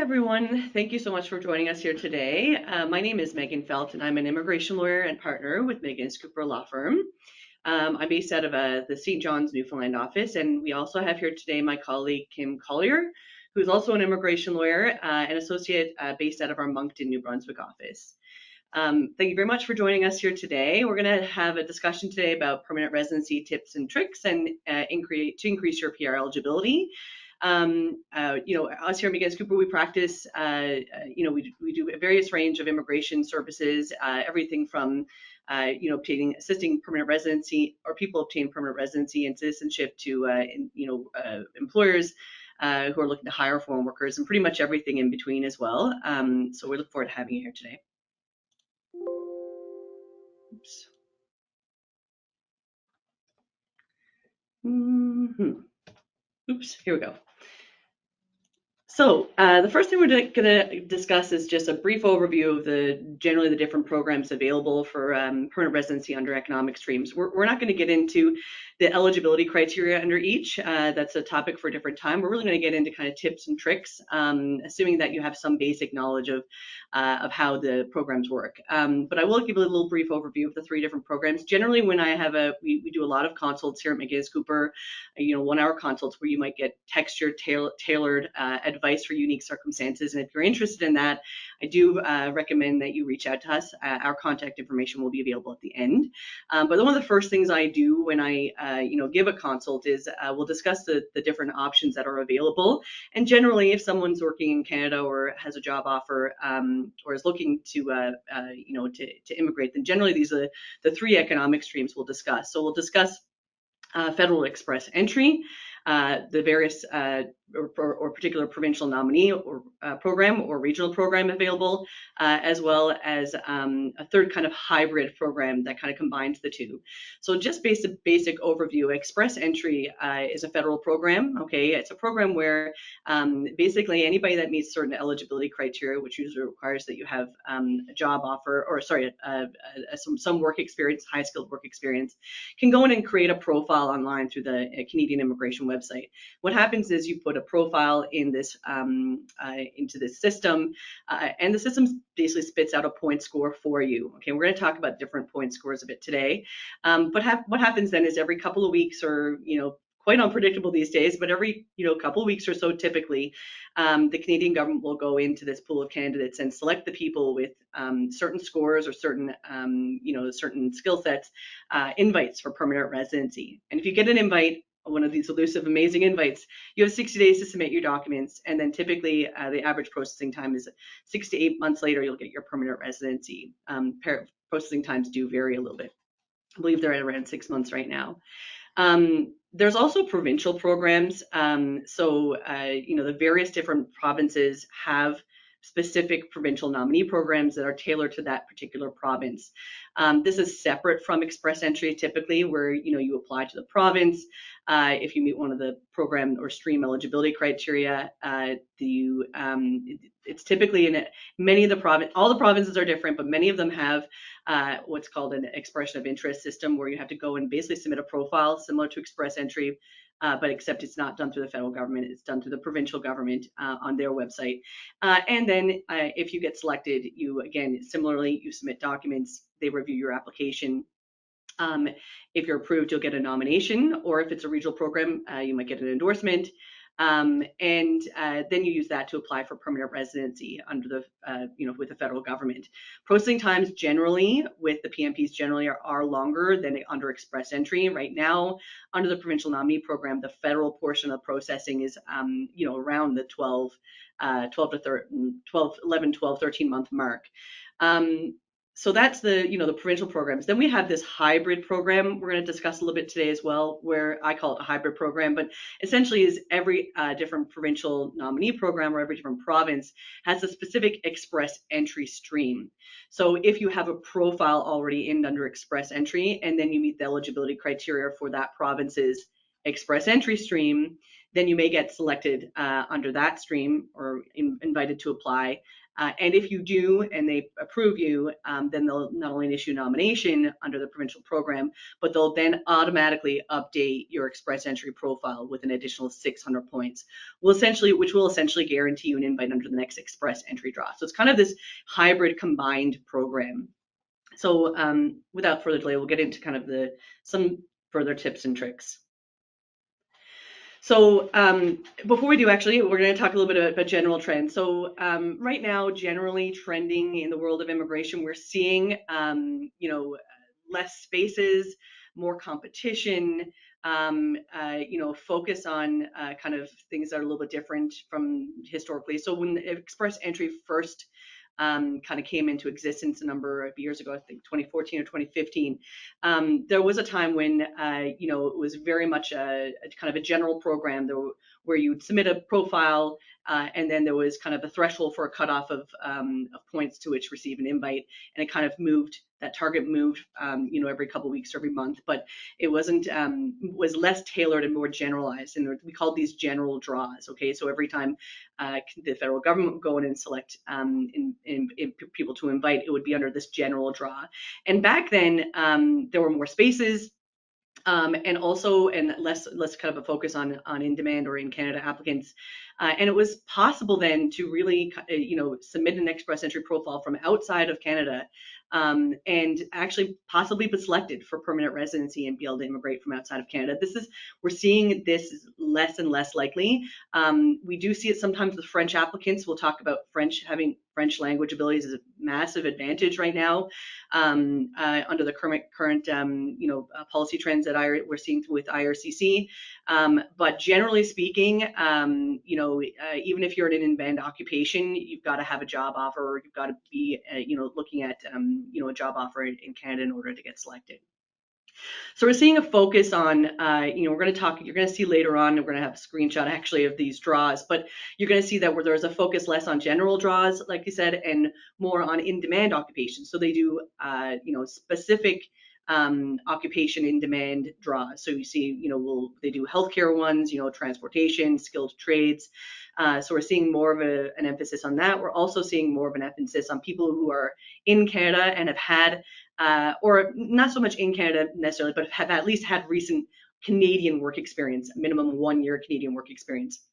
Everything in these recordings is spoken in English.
everyone. Thank you so much for joining us here today. My name is Meghan Felt, and I'm an immigration lawyer and partner with McInnes Cooper law firm. I'm based out of the St. John's, Newfoundland office, and we also have here today my colleague Kim Collier, who's also an immigration lawyer and associate based out of our Moncton, New Brunswick office. Thank you very much for joining us here today. We're going to have a discussion today about permanent residency tips and tricks and to increase your PR eligibility. Us here at McInnes Cooper, we practice, we do a various range of immigration services, everything from, assisting permanent residency or people obtain permanent residency and citizenship to, employers who are looking to hire foreign workers and pretty much everything in between as well. So we look forward to having you here today. Oops. Oops, here we go. So the first thing we're going to discuss is just a brief overview of generally the different programs available for permanent residency under economic streams. We're not going to get into the eligibility criteria under each. That's a topic for a different time. We're really going to get into kind of tips and tricks, assuming that you have some basic knowledge of how the programs work. But I will give a little brief overview of the three different programs. Generally, when I have we do a lot of consults here at McInnes Cooper, 1 hour consults where you might get textured, tailored advice for unique circumstances. And if you're interested in that, I do recommend that you reach out to us. Our contact information will be available at the end. But one of the first things I do when I give a consult is we'll discuss the different options that are available. And generally, if someone's working in Canada or has a job offer or is looking to immigrate, then generally these are the three economic streams we'll discuss. So we'll discuss federal express entry, the various or particular provincial nominee or program or regional program available, as well as a third kind of hybrid program that kind of combines the two. So just basic overview, express entry is a federal program. Okay, it's a program where basically anybody that meets certain eligibility criteria, which usually requires that you have a job offer or some work experience, high skilled work experience, can go in and create a profile online through the Canadian immigration website. What happens is you put a profile in this into this system, and the system basically spits out a point score for you. Okay, we're going to talk about different point scores a bit today. But what happens then is every couple of weeks, or quite unpredictable these days, but every couple of weeks or so, typically, the Canadian government will go into this pool of candidates and select the people with certain scores or certain certain skill sets, invites for permanent residency. And if you get an invite, one of these elusive, amazing invites, you have 60 days to submit your documents, and then typically the average processing time is 6 to 8 months later. You'll get your permanent residency. Processing times do vary a little bit. I believe they're at around 6 months right now. There's also provincial programs. The various different provinces have specific provincial nominee programs that are tailored to that particular province. This is separate from express entry, typically, where you apply to the province. If you meet one of the program or stream eligibility criteria, it's typically in many of the all the provinces are different, but many of them have what's called an expression of interest system, where you have to go and basically submit a profile similar to express entry, but except it's not done through the federal government, it's done through the provincial government on their website. And then if you get selected, similarly, you submit documents, they review your application. If you're approved, you'll get a nomination, or if it's a regional program, you might get an endorsement. And then you use that to apply for permanent residency under the, with the federal government. Processing times generally with the PMPs generally are longer than under express entry. Right now, under the provincial nominee program, the federal portion of processing is, around the 11, 12, 13 month mark. So that's the provincial programs. Then we have this hybrid program we're going to discuss a little bit today as well, where I call it a hybrid program, but essentially is every different provincial nominee program or every different province has a specific express entry stream. So if you have a profile already under express entry, and then you meet the eligibility criteria for that province's express entry stream, then you may get selected under that stream or invited to apply. And if you do and they approve you, then they'll not only issue a nomination under the provincial program, but they'll then automatically update your express entry profile with an additional 600 points, which will essentially guarantee you an invite under the next express entry draw. So it's kind of this hybrid combined program. So without further delay, we'll get into kind of some further tips and tricks. So before we do, actually, we're going to talk a little bit about general trends. So right now, generally trending in the world of immigration, we're seeing, less spaces, more competition, focus on kind of things that are a little bit different from historically. So when express entry first kind of came into existence a number of years ago, I think 2014 or 2015. There was a time when, it was very much a kind of a general program where you'd submit a profile and then there was kind of a threshold for a cutoff of points to which receive an invite, and it kind of moved. That target moved, every couple of weeks, every month, but it was less tailored and more generalized, and we called these general draws. Okay, so every time the federal government would go in and select in people to invite, it would be under this general draw. And back then, there were more spaces. And less kind of a focus on in demand or in Canada applicants, and it was possible then to really submit an express entry profile from outside of Canada, and actually possibly be selected for permanent residency and be able to immigrate from outside of Canada. We're seeing this less and less likely. We do see it sometimes with French applicants. We'll talk about having French language abilities is a massive advantage right now under the current policy trends that we're seeing with IRCC. But generally speaking, even if you're in an in-demand occupation, you've got to have a job offer, or you've got to be looking at a job offer in Canada in order to get selected. So we're seeing a focus on, you're going to see later on, we're going to have a screenshot actually of these draws, but you're going to see that where there's a focus less on general draws, like you said, and more on in-demand occupations. So they do, specific occupation in demand draws. So you see, they do healthcare ones, transportation, skilled trades. So we're seeing more of an emphasis on that. We're also seeing more of an emphasis on people who are in Canada and have had, or not so much in Canada necessarily, but have at least had recent Canadian work experience, minimum 1 year Canadian work experience,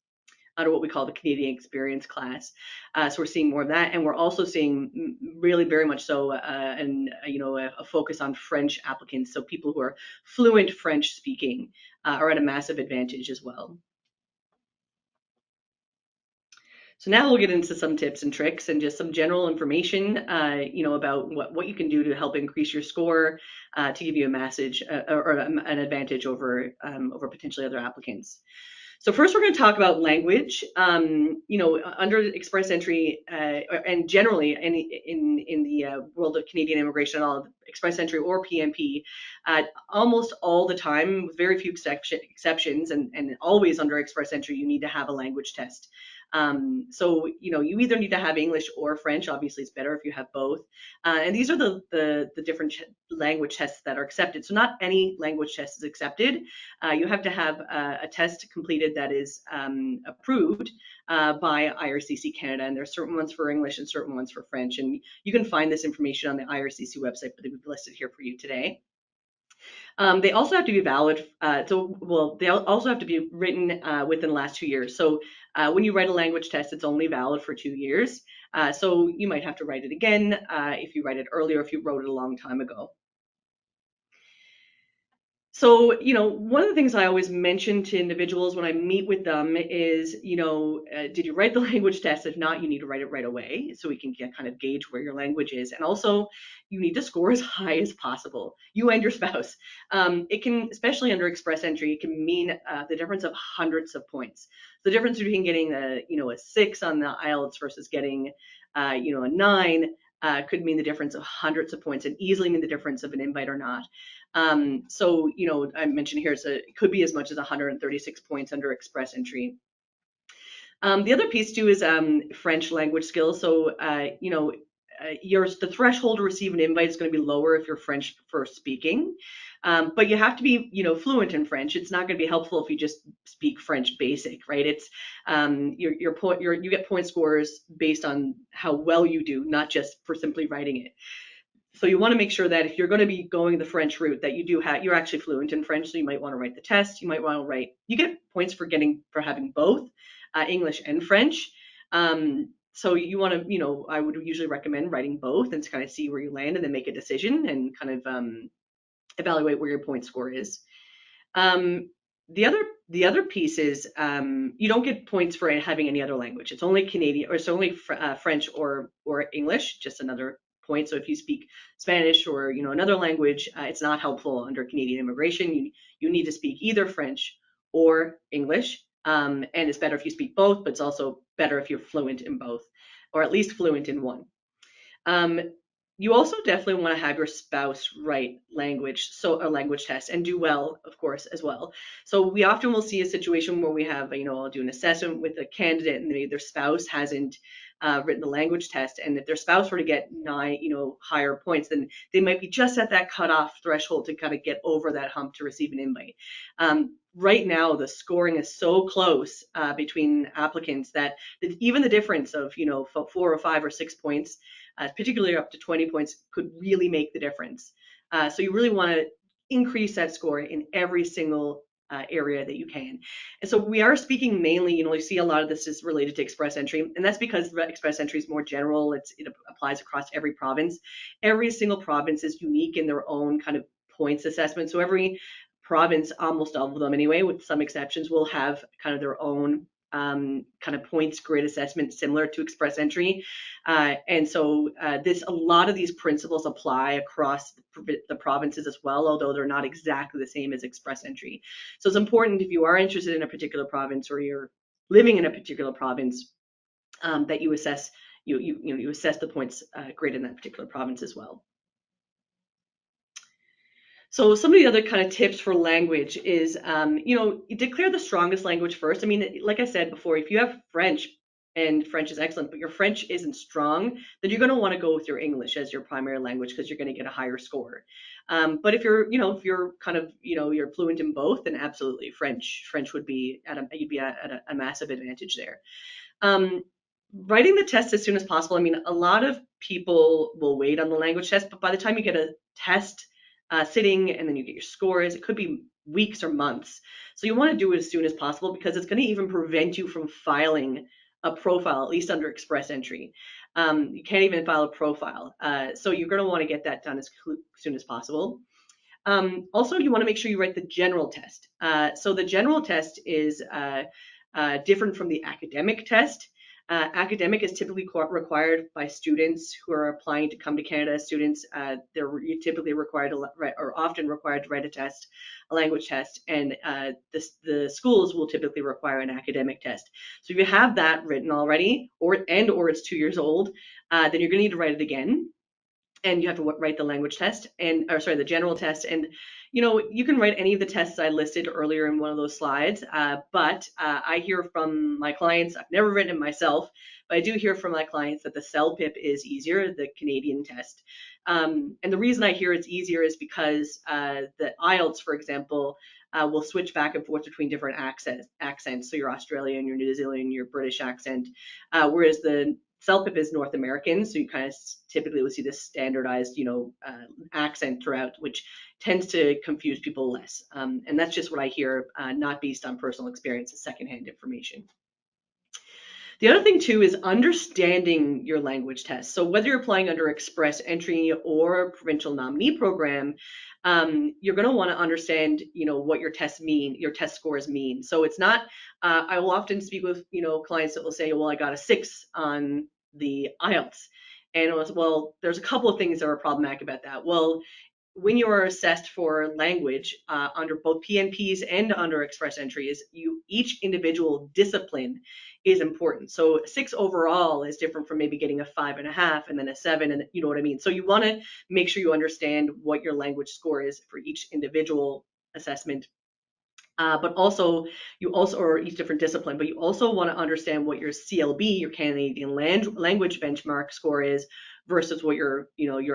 under what we call the Canadian experience class. So we're seeing more of that, and we're also seeing really very much so a focus on French applicants. So people who are fluent French speaking are at a massive advantage as well. So now we'll get into some tips and tricks and just some general information, about what you can do to help increase your score, to give you a message or an advantage over potentially other applicants. So first, we're going to talk about language. Under express entry and generally in the world of Canadian immigration, all express entry or PNP, almost all the time, with very few exceptions, and always under express entry, you need to have a language test. So you either need to have English or French. Obviously, it's better if you have both. And these are the different language tests that are accepted. So not any language test is accepted. You have to have a test completed that is approved by IRCC Canada, and there are certain ones for English and certain ones for French. And you can find this information on the IRCC website, but we've listed here for you today. They also have to be valid. They also have to be written within the last 2 years. So when you write a language test, it's only valid for 2 years. So you might have to write it again if you write it earlier, if you wrote it a long time ago. So, one of the things I always mention to individuals when I meet with them is, did you write the language test? If not, you need to write it right away so we can kind of gauge where your language is. And also, you need to score as high as possible, you and your spouse. It can, especially under express entry, it can mean the difference of hundreds of points. The difference between getting a 6 on the IELTS versus getting, a 9 could mean the difference of hundreds of points and easily mean the difference of an invite or not. So, I mentioned here, it could be as much as 136 points under express entry. The other piece too is French language skills. So, the threshold to receive an invite is going to be lower if you're French first speaking. But you have to be, fluent in French. It's not going to be helpful if you just speak French basic, right? It's you get point scores based on how well you do, not just for simply writing it. So you want to make sure that if you're going to be going the French route, that you're actually fluent in French. So you might want to write the test. You might want to you get points for having both English and French. So you want to, I would usually recommend writing both and to kind of see where you land and then make a decision and kind of evaluate where your point score is. Um, the other piece is you don't get points for having any other language. It's only Canadian, or it's only French or English, just another point. So if you speak Spanish or another language, it's not helpful under Canadian immigration. You need to speak either French or English, and it's better if you speak both, but it's also better if you're fluent in both, or at least fluent in one. You also definitely want to have your spouse write a language test and do well, of course, as well. So we often will see a situation where we have, I'll do an assessment with a candidate and maybe their spouse hasn't written the language test. And if their spouse were to get higher points, then they might be just at that cutoff threshold to kind of get over that hump to receive an invite. Right now, the scoring is so close between applicants that even the difference of, 4 or 5 or 6 points, particularly up to 20 points, could really make the difference. So you really want to increase that score in every single area that you can. And so we are speaking mainly, you see a lot of this is related to express entry, and that's because express entry is more general. It applies across every province. Every single province is unique in their own kind of points assessment. So every province, almost all of them anyway, with some exceptions, will have kind of their own kind of points grid assessment similar to express entry. And so a lot of these principles apply across the provinces as well, although they're not exactly the same as express entry. So it's important, if you are interested in a particular province or you're living in a particular province, that you assess you assess the points grid in that particular province as well. So some of the other kind of tips for language is, declare the strongest language first. I mean, like I said before, if you have French and French is excellent, but your French isn't strong, then you're going to want to go with your English as your primary language because you're going to get a higher score. But if you're kind of, you're fluent in both, then absolutely French would be you'd be at a massive advantage there. Writing the test as soon as possible. I mean, a lot of people will wait on the language test, but by the time you get a test sitting and then you get your scores, it could be weeks or months. So you want to do it as soon as possible because it's going to even prevent you from filing a profile, at least under express entry. You can't even file a profile. So you're going to want to get that done as soon as possible. Also, you want to make sure you write the general test. So the general test is different from the academic test. Academic is typically required by students who are applying to come to Canada as students. They're typically required to or often required to write a test, a language test, and the schools will typically require an academic test. So if you have that written already, or it's 2 years old, then you're going to need to write it again. And you have to write the language test the general test. And, you can write any of the tests I listed earlier in one of those slides. But I hear from my clients, I've never written it myself, but I do hear from my clients that the CELPIP is easier, the Canadian test. And the reason I hear it's easier is because the IELTS, for example, will switch back and forth between different accents. So your Australian, your New Zealand, your British accent, whereas the CELPIP is North American, so you kind of typically will see this standardized, accent throughout, which tends to confuse people less. And that's just what I hear, not based on personal experience, it's secondhand information. The other thing too is understanding your language test. So whether you're applying under express entry or provincial nominee program, you're going to want to understand, what your test scores mean. So it's not. I will often speak with, clients that will say, well, I got a 6 on the IELTS, and it was, well, there's a couple of things that are problematic about that. Well, when you are assessed for language under both PNPs and under express entries, each individual discipline is important. So 6 overall is different from maybe getting a 5.5 and then a 7, and you know what I mean. So you want to make sure you understand what your language score is for each individual assessment. But also or each different discipline, but you also want to understand what your CLB, your Canadian language benchmark score is versus what your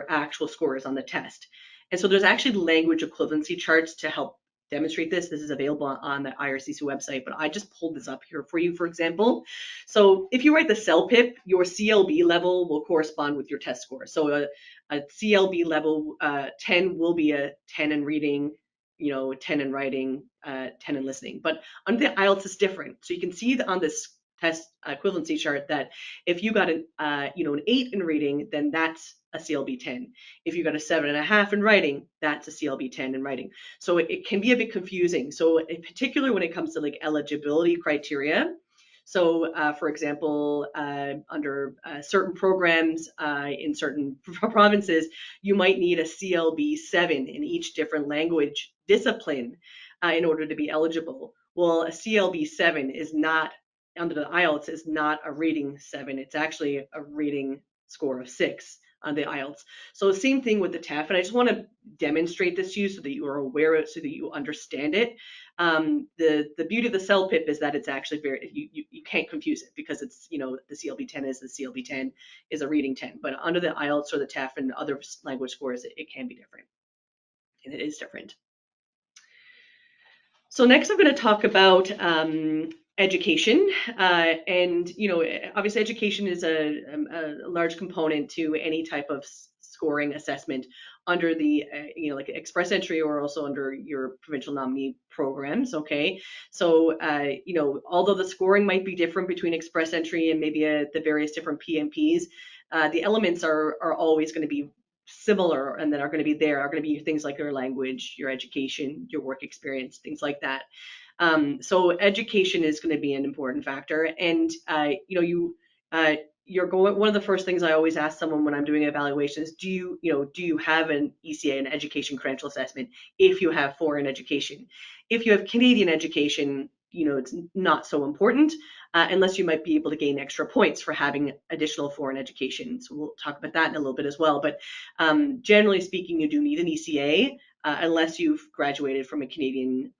actual score is on the test. And so there's actually language equivalency charts to help demonstrate this. This is available on the IRCC website, but I just pulled this up here for you, for example. So if you write the CELPIP, your CLB level will correspond with your test score. So a CLB level 10 will be a 10 in reading, 10 in writing, 10 in listening. But under the IELTS, it's different. So you can see on this test equivalency chart that if you got an 8 in reading, then that's a CLB 10. If you got a 7.5 in writing, that's a CLB 10 in writing. So it can be a bit confusing. So in particular, when it comes to like eligibility criteria, so, for example, under certain programs in certain provinces, you might need a CLB 7 in each different language discipline in order to be eligible. Well, a CLB 7 is not, under the IELTS, is not a reading 7. It's actually a reading score of 6 on the IELTS. So same thing with the TEF, and I just want to demonstrate this to you so that you are aware of it, so that you understand it. The beauty of the CELPIP is that it's actually you can't confuse it, because it's, the CLB 10 is the CLB 10 is a reading 10, but under the IELTS or the TEF and other language scores, it can be different, and it is different. So next I'm going to talk about education, and obviously education is a large component to any type of scoring assessment under the like express entry, or also under your provincial nominee programs. Okay, so although the scoring might be different between express entry and maybe the various different PMPs, the elements are always going to be similar, and that are going to be things like your language, your education, your work experience, things like that. So education is going to be an important factor, and you're going. One of the first things I always ask someone when I'm doing evaluations: do you have an ECA, an education credential assessment? If you have foreign education, if you have Canadian education, it's not so important, unless you might be able to gain extra points for having additional foreign education. So we'll talk about that in a little bit as well. But generally speaking, you do need an ECA. Unless you've graduated from a Canadian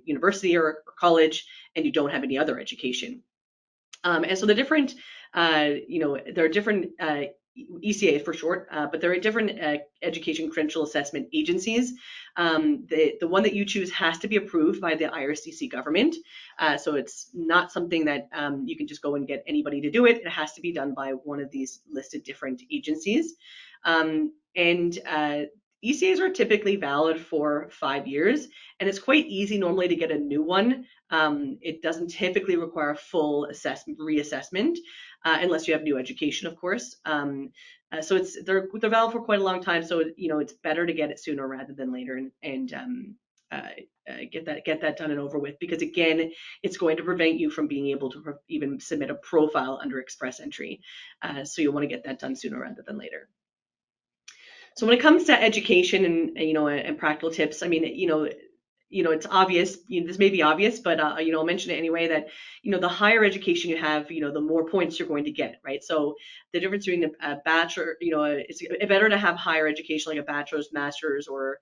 university or college and you don't have any other education. And so the different, there are different ECA for short, but there are different education credential assessment agencies. The one that you choose has to be approved by the IRCC government. So it's not something that you can just go and get anybody to do it. It has to be done by one of these listed different agencies. And ECAs are typically valid for 5 years, and it's quite easy normally to get a new one. It doesn't typically require full reassessment, unless you have new education, of course. So they're valid for quite a long time. So it's better to get it sooner rather than later, and get that done and over with, because again, it's going to prevent you from being able to even submit a profile under express entry. So you'll want to get that done sooner rather than later. So when it comes to education and practical tips, I mean, it's obvious. This may be obvious, but I'll mention it anyway. That the higher education you have, the more points you're going to get, right? So the difference between a bachelor, it's better to have higher education, like a bachelor's, master's, or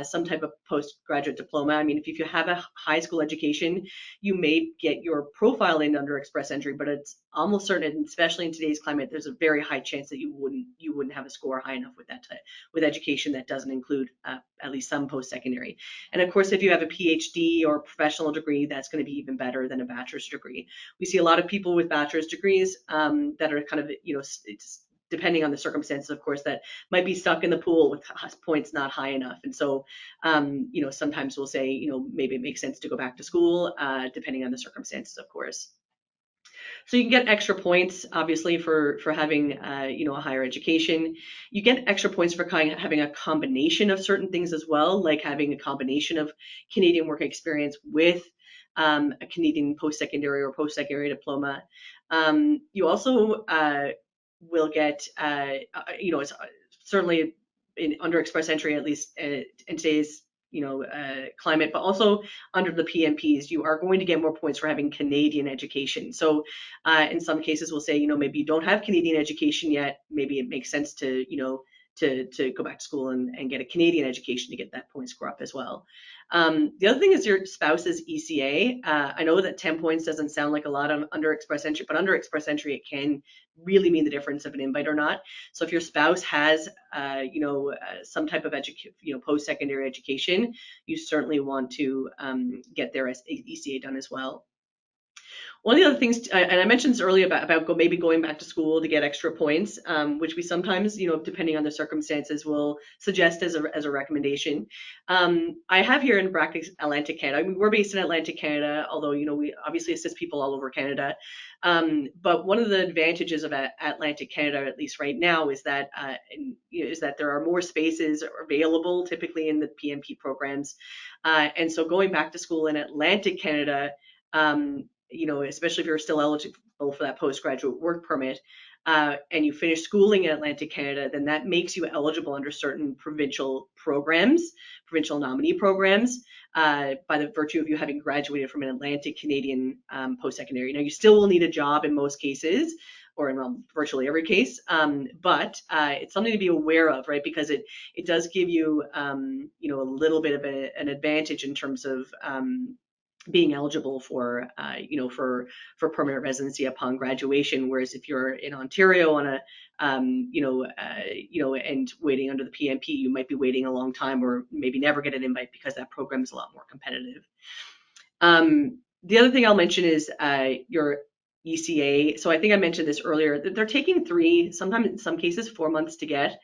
some type of postgraduate diploma. I mean, if you have a high school education, you may get your profile in under express entry, but it's almost certain, especially in today's climate, there's a very high chance that you wouldn't have a score high enough with education that doesn't include at least some post-secondary. And of course, if you have a PhD or professional degree, that's going to be even better than a bachelor's degree. We see a lot of people with bachelor's degrees that are kind of, it's depending on the circumstances, of course, that might be stuck in the pool with points not high enough. And so, sometimes we'll say, maybe it makes sense to go back to school, depending on the circumstances, of course. So you can get extra points, obviously, for having, a higher education. You get extra points for having a combination of certain things as well, like having a combination of Canadian work experience with a Canadian post-secondary or post-secondary diploma. You also will get, it's certainly under express entry, at least in today's climate, but also under the PMPs, you are going to get more points for having Canadian education. So in some cases, we'll say, maybe you don't have Canadian education yet. Maybe it makes sense to, to go back to school and get a Canadian education to get that point score up as well. The other thing is your spouse's ECA. I know that 10 points doesn't sound like a lot on under express entry, but under express entry it can really mean the difference of an invite or not. So if your spouse has, some type of post-secondary education, you certainly want to get their ECA done as well. One of the other things, and I mentioned this earlier about maybe going back to school to get extra points, which we sometimes, depending on the circumstances, will suggest as a recommendation. I have here in brackets Atlantic Canada. I mean, we're based in Atlantic Canada, although we obviously assist people all over Canada. But one of the advantages of Atlantic Canada, at least right now, is that there are more spaces available, typically in the PNP programs, and so going back to school in Atlantic Canada. Especially if you're still eligible for that postgraduate work permit, and you finish schooling in Atlantic Canada, then that makes you eligible under certain provincial programs, provincial nominee programs, by the virtue of you having graduated from an Atlantic Canadian post-secondary. Now, you still will need a job in most cases, or in virtually every case, but it's something to be aware of, right? Because it does give you, a little bit of an advantage in terms of being eligible for permanent residency upon graduation. Whereas if you're in Ontario on a and waiting under the PNP, you might be waiting a long time or maybe never get an invite because that program is a lot more competitive. The other thing I'll mention is your ECA. So I think I mentioned this earlier. They're taking 3, sometimes in some cases 4 months to get.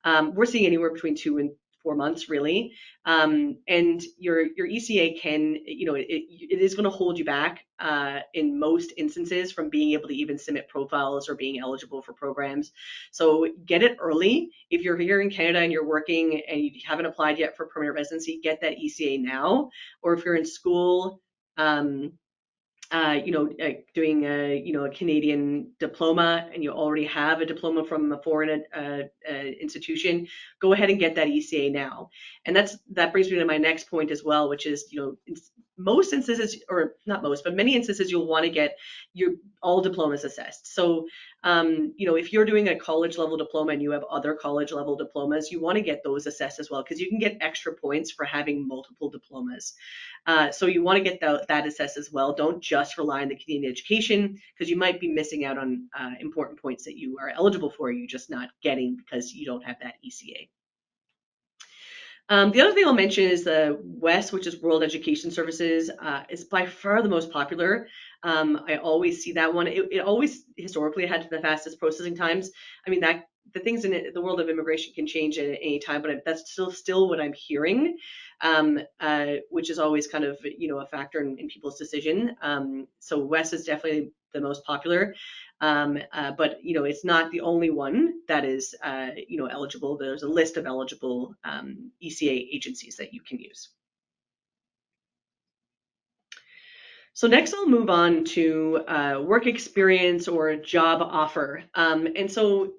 We're seeing anywhere between 2 and 4 months really. And your ECA can, it is going to hold you back in most instances from being able to even submit profiles or being eligible for programs. So get it early. If you're here in Canada and you're working and you haven't applied yet for permanent residency, get that ECA now. Or if you're in school, doing a Canadian diploma and you already have a diploma from a foreign institution, go ahead and get that ECA now. And that brings me to my next point as well, which is, most instances, or not most, but many instances, you'll want to get your all diplomas assessed. So, if you're doing a college level diploma and you have other college level diplomas, you want to get those assessed as well, because you can get extra points for having multiple diplomas. So you want to get that assessed as well. Don't just rely on the Canadian education, because you might be missing out on important points that you are eligible for, you're just not getting because you don't have that ECA. The other thing I'll mention is the WES, which is World Education Services, is by far the most popular. I always see that one. It always historically had the fastest processing times. I mean, the things in the world of immigration can change at any time, but that's still what I'm hearing, which is always kind of a factor in people's decision. So WES is definitely the most popular. But it's not the only one that is eligible. There's a list of eligible ECA agencies that you can use. So next I'll move on to work experience or job offer. And so,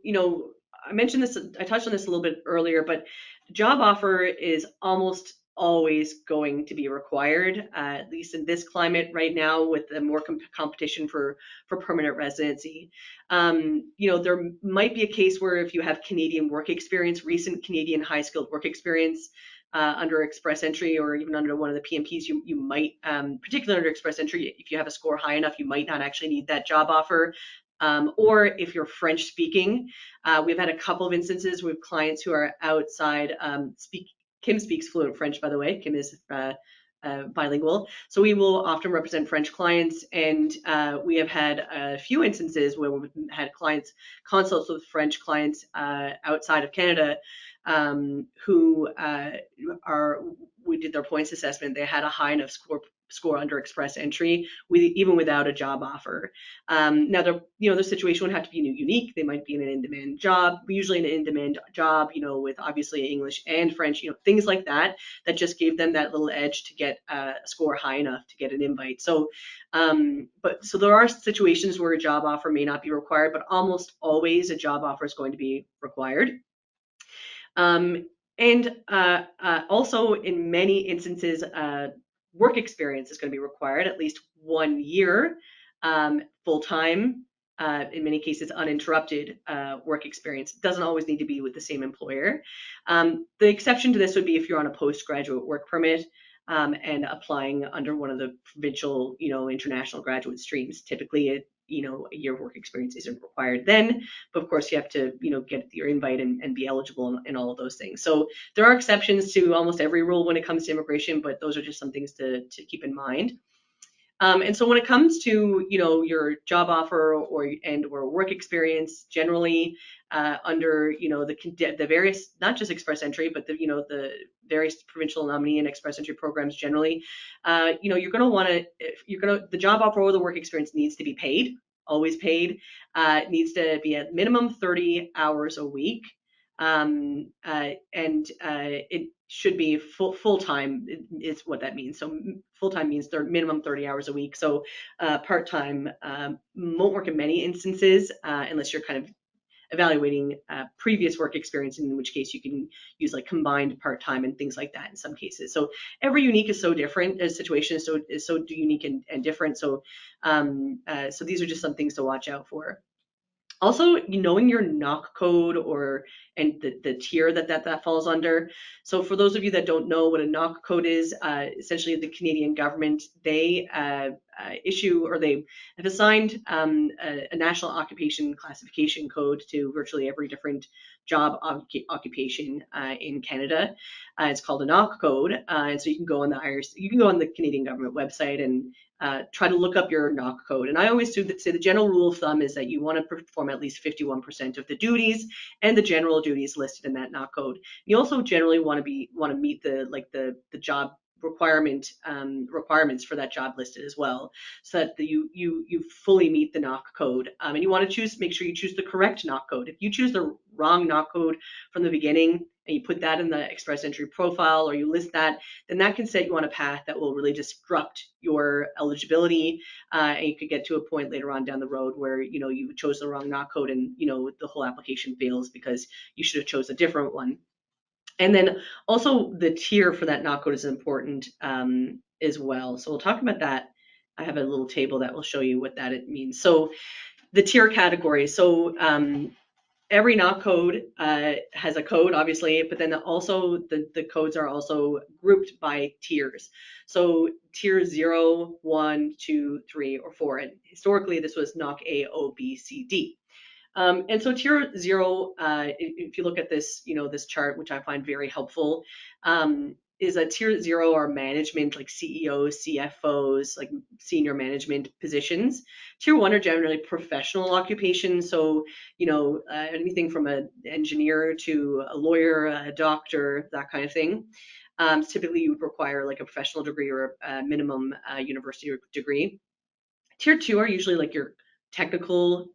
I mentioned this, I touched on this a little bit earlier, but job offer is almost always going to be required, at least in this climate right now with the more competition for permanent residency. There might be a case where if you have Canadian work experience, recent Canadian high skilled work experience, under express entry or even under one of the PNPs, you might, particularly under express entry, if you have a score high enough, you might not actually need that job offer. Or if you're French speaking, we've had a couple of instances with clients who are outside, Kim speaks fluent French, by the way. Kim is bilingual. So we will often represent French clients, and we have had a few instances where we've had consults with French clients outside of Canada, who we did their points assessment. They had a high enough score under express entry, even without a job offer. Now, their situation would have to be unique. They might be in an in-demand job, usually an in-demand job, with obviously English and French, things like that just gave them that little edge to get a score high enough to get an invite. So, so there are situations where a job offer may not be required, but almost always a job offer is going to be required. And also in many instances, work experience is going to be required, at least 1 year full-time in many cases, uninterrupted work experience. It doesn't always need to be with the same employer. The exception to this would be if you're on a postgraduate work permit and applying under one of the provincial, international graduate streams. Typically, a year of work experience isn't required then, but of course you have to, get your invite and be eligible and all of those things. So there are exceptions to almost every rule when it comes to immigration, but those are just some things to keep in mind. And so when it comes to your job offer or work experience, generally under the various, not just express entry, but the various provincial nominee and express entry programs generally, you're going to want to, the job offer or the work experience needs to be paid, always paid. It needs to be at minimum 30 hours a week. And it should be full time is what that means. So full time means minimum 30 hours a week. So part time won't work in many instances unless you're kind of evaluating previous work experience, in which case you can use like combined part time and things like that in some cases. So every unique is so different. A situation is so unique and different. So so these are just some things to watch out for. Also, knowing your knock code and the tier that falls under. So for those of you that don't know what a knock code is, essentially the Canadian government, they issue, or they have assigned a national occupation classification code to virtually every different job occupation in Canada. It's called a knock code, and so you can go on the Canadian government website and try to look up your knock code. And I always say the general rule of thumb is that you want to perform at least 51% of the duties and the general duties listed in that knock code. You also generally want to meet the job requirements for that job listed as well, so that you fully meet the knock code. And you want to make sure you choose the correct knock code. If you choose the wrong knock code from the beginning and you put that in the express entry profile, or you list that, then that can set you on a path that will really disrupt your eligibility, and you could get to a point later on down the road where you chose the wrong knock code, and the whole application fails because you should have chose a different one. And then also the tier for that knock code is important as well. So we'll talk about that. I have a little table that will show you what that means. So the tier category. So every knock code has a code, obviously, but then also the codes are also grouped by tiers. So tier 0, 1, 2, 3, or 4. And historically, this was knock A, O, B, C, D. And so tier 0, if you look at this, this chart, which I find very helpful, is a tier 0 are management, like CEOs, CFOs, like senior management positions. Tier 1 are generally professional occupations. So, anything from an engineer to a lawyer, a doctor, that kind of thing. Typically, you would require like a professional degree or a minimum university degree. Tier 2 are usually like your technical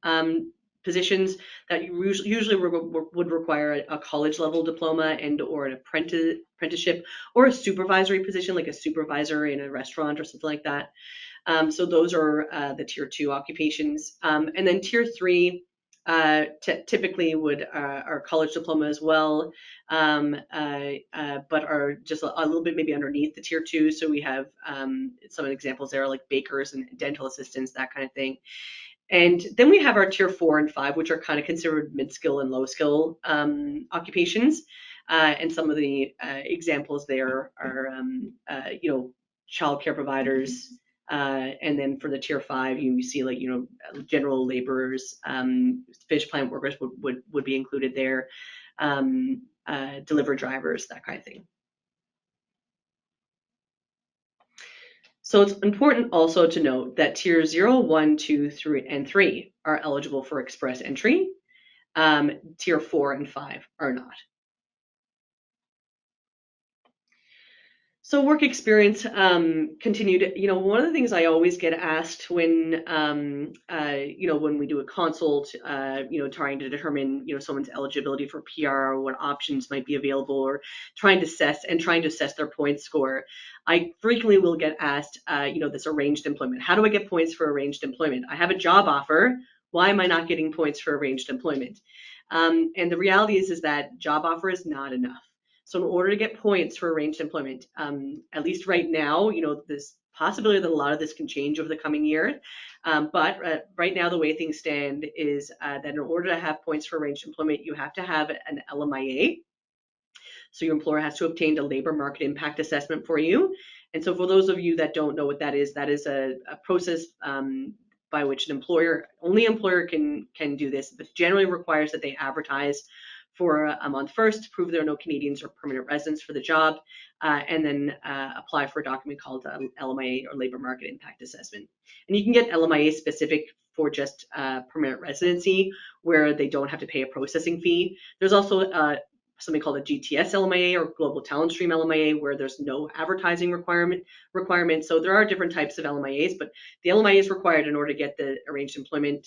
positions that you usually would require a college level diploma and or an apprenticeship, or a supervisory position like a supervisor in a restaurant or something like that. So those are the tier 2 occupations. And then tier 3 typically are college diploma as well, but are just a little bit maybe underneath the tier 2. So we have some examples there like bakers and dental assistants, that kind of thing. And then we have our tier 4 and 5, which are kind of considered mid-skill and low-skill occupations. And some of the examples there are, childcare providers. And then for the tier 5, you see like, general laborers, fish plant workers would be included there, delivery drivers, that kind of thing. So it's important also to note that tier 0, 1, 2, 3, and 3 are eligible for express entry. Tier 4 and 5 are not. So work experience continued. One of the things I always get asked when, when we do a consult, trying to determine, someone's eligibility for PR, or what options might be available, or trying to assess their point score. I frequently will get asked, this arranged employment. How do I get points for arranged employment? I have a job offer. Why am I not getting points for arranged employment? And the reality is that job offer is not enough. So in order to get points for arranged employment, at least right now, there's possibility that a lot of this can change over the coming year. But right now, the way things stand is that in order to have points for arranged employment, you have to have an LMIA. So your employer has to obtain a labor market impact assessment for you. And so for those of you that don't know what that is a process by which only employer can do this, but generally requires that they advertise for a month first to prove there are no Canadians or permanent residents for the job, and then apply for a document called LMIA or Labor Market Impact Assessment. And you can get LMIA specific for just permanent residency, where they don't have to pay a processing fee. There's also something called a GTS LMIA or Global Talent Stream LMIA, where there's no advertising requirement. So there are different types of LMIAs, but the LMIA is required in order to get the arranged employment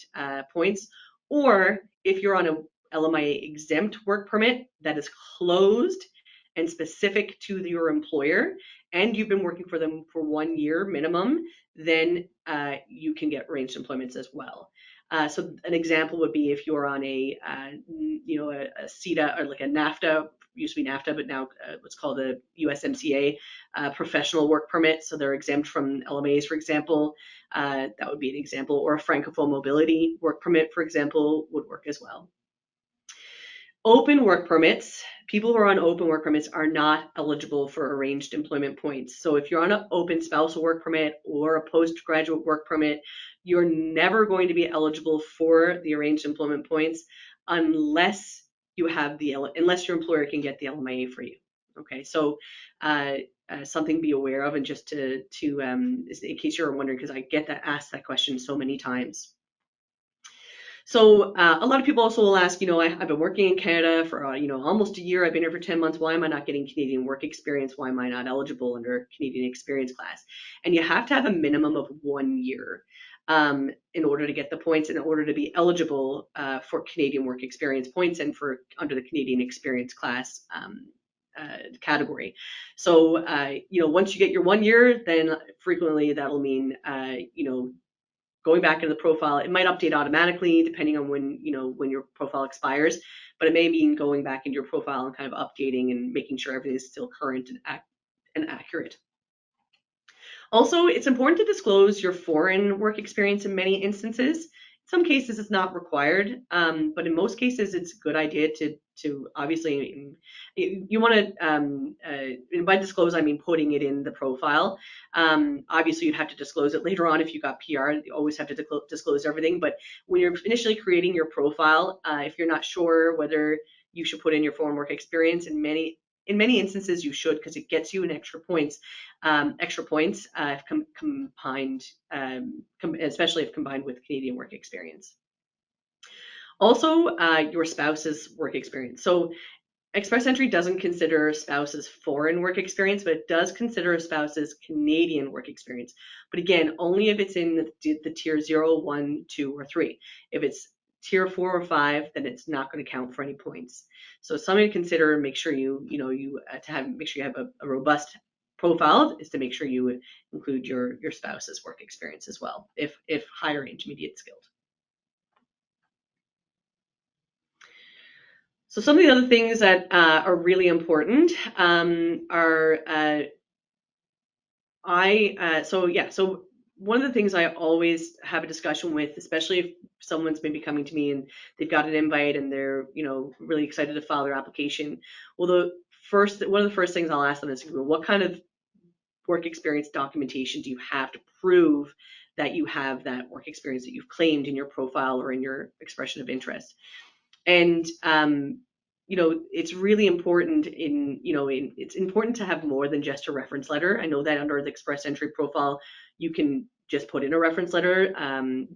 points. Or if you're on a LMIA exempt work permit that is closed and specific to your employer, and you've been working for them for 1 year minimum, then you can get arranged employments as well. So an example would be if you're on a CETA or like a NAFTA, used to be NAFTA, but now what's called a USMCA professional work permit. So they're exempt from LMAs, for example. That would be an example. Or a Francophone mobility work permit, for example, would work as well. Open work permits, people who are on open work permits are not eligible for arranged employment points. So if you're on an open spousal work permit or a postgraduate work permit, you're never going to be eligible for the arranged employment points unless your employer can get the LMIA for you. Okay, so something to be aware of, and just to in case you're wondering, because I get asked that question so many times. So a lot of people also will ask, I've been working in Canada for, almost a year. I've been here for 10 months. Why am I not getting Canadian work experience? Why am I not eligible under Canadian experience class? And you have to have a minimum of 1 year in order to get the points, in order to be eligible for Canadian work experience points and for under the Canadian experience class category. So, once you get your 1 year, then frequently that'll mean, going back into the profile. It might update automatically depending on when your profile expires, but it may mean going back into your profile and kind of updating and making sure everything is still current and accurate. Also, it's important to disclose your foreign work experience in many instances. In some cases, it's not required, but in most cases, it's a good idea to obviously, you want to, by disclose, I mean putting it in the profile. Obviously, you'd have to disclose it later on if you got PR. You always have to disclose everything, but when you're initially creating your profile, if you're not sure whether you should put in your foreign work experience, in many instances you should, because it gets you an extra points if combined, especially if combined with Canadian work experience. Also, your spouse's work experience. So Express Entry doesn't consider spouse's foreign work experience, but it does consider a spouse's Canadian work experience. But again, only if it's in the tier 0, 1, 2, or 3. If it's tier 4 or 5, then it's not going to count for any points. So something to consider, and make sure you have a robust profile, is to make sure you include your spouse's work experience as well, if higher intermediate skilled. So some of the other things that are really important are so one of the things I always have a discussion with, especially if someone's maybe coming to me and they've got an invite and they're really excited to file their application. Well, one of the first things I'll ask them is, what kind of work experience documentation do you have to prove that you have that work experience that you've claimed in your profile or in your expression of interest? And it's really important it's important to have more than just a reference letter. I know that under the Express Entry profile, you can just put in a reference letter,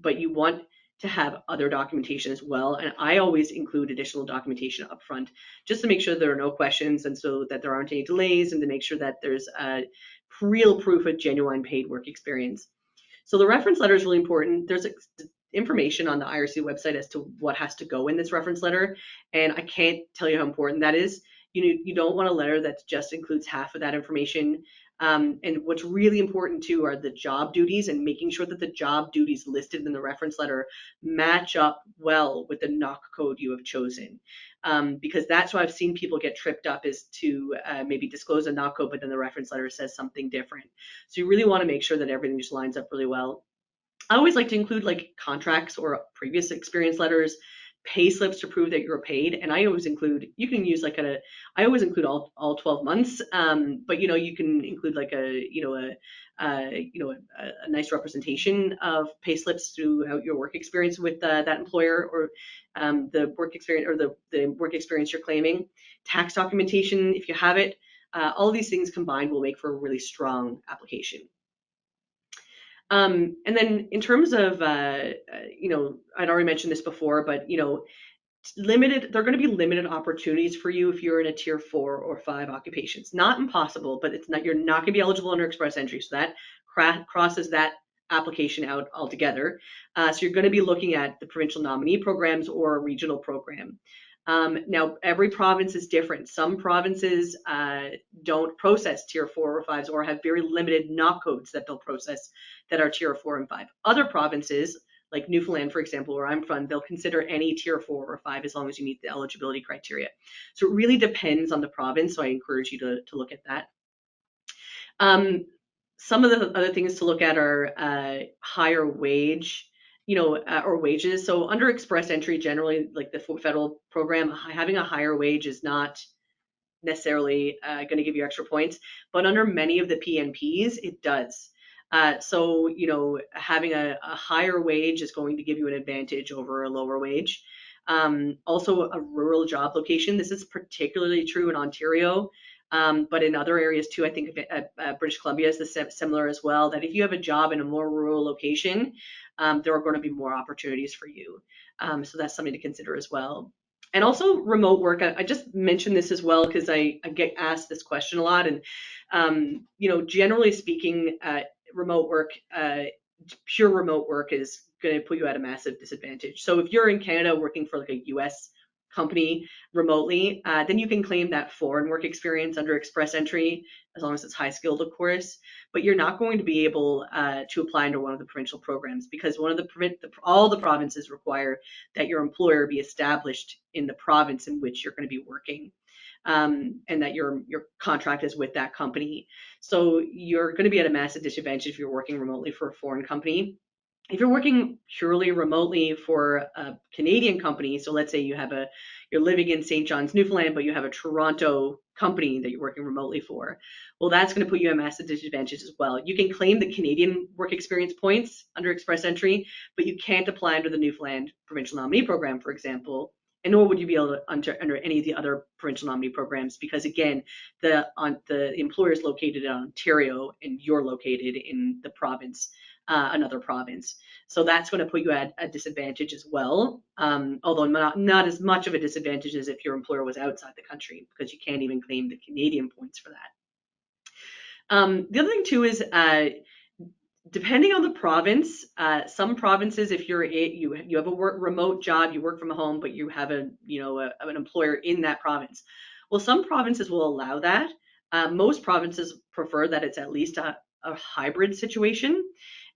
but you want to have other documentation as well. And I always include additional documentation up front, just to make sure there are no questions, and so that there aren't any delays, and to make sure that there's a real proof of genuine paid work experience. So the reference letter is really important. There's information on the IRC website as to what has to go in this reference letter, and I can't tell you how important that is. You don't want a letter that just includes half of that information. And what's really important too are the job duties, and making sure that the job duties listed in the reference letter match up well with the NOC code you have chosen. Because that's why I've seen people get tripped up, is to maybe disclose a NOC code, but then the reference letter says something different. So you really want to make sure that everything just lines up really well. I always like to include like contracts or previous experience letters, pay slips to prove that you're paid. And I always include, you can use like I always include all 12 months. But you can include like a nice representation of pay slips throughout your work experience with that employer, or the work experience, or the work experience you're claiming, tax documentation if you have it. All these things combined will make for a really strong application. And then in terms of, I'd already mentioned this before, but there are going to be limited opportunities for you if you're in a tier 4 or 5 occupations. Not impossible, but you're not going to be eligible under express entry. So that crosses that application out altogether. So you're going to be looking at the provincial nominee programs or a regional program. Now, every province is different. Some provinces don't process tier 4 or 5s, or have very limited NOC codes that they'll process that are tier 4 and 5. Other provinces, like Newfoundland, for example, where I'm from, they'll consider any tier 4 or 5 as long as you meet the eligibility criteria. So it really depends on the province. So I encourage you to look at that. Some of the other things to look at are higher wage, or wages. So under express entry, generally, like the federal program, having a higher wage is not necessarily going to give you extra points, but under many of the PNPs, it does. So having a higher wage is going to give you an advantage over a lower wage. Also, a rural job location. This is particularly true in Ontario, but in other areas too. I think British Columbia is similar as well, that if you have a job in a more rural location, there are going to be more opportunities for you. So that's something to consider as well. And also remote work. I just mentioned this as well because I get asked this question a lot. And, generally speaking, remote work, pure remote work is going to put you at a massive disadvantage. So if you're in Canada working for like a US company remotely, then you can claim that foreign work experience under express entry, as long as it's high skilled, of course. But you're not going to be able to apply under one of the provincial programs, because all the provinces require that your employer be established in the province in which you're going to be working. And that your contract is with that company. So you're going to be at a massive disadvantage if you're working remotely for a foreign company. If you're working purely remotely for a Canadian company, so let's say you're living in St. John's, Newfoundland, but you have a Toronto company that you're working remotely for, well, that's going to put you at a massive disadvantage as well. You can claim the Canadian work experience points under express entry, but you can't apply under the Newfoundland provincial nominee program, for example, and nor would you be able to under any of the other provincial nominee programs, because again, the employer is located in Ontario and you're located in the province, another province. So that's going to put you at a disadvantage as well, although not as much of a disadvantage as if your employer was outside the country, because you can't even claim the Canadian points for that. The other thing too is depending on the province, some provinces, if you have a remote job, you work from home, but you have an employer in that province. Well, some provinces will allow that. Most provinces prefer that it's at least a hybrid situation.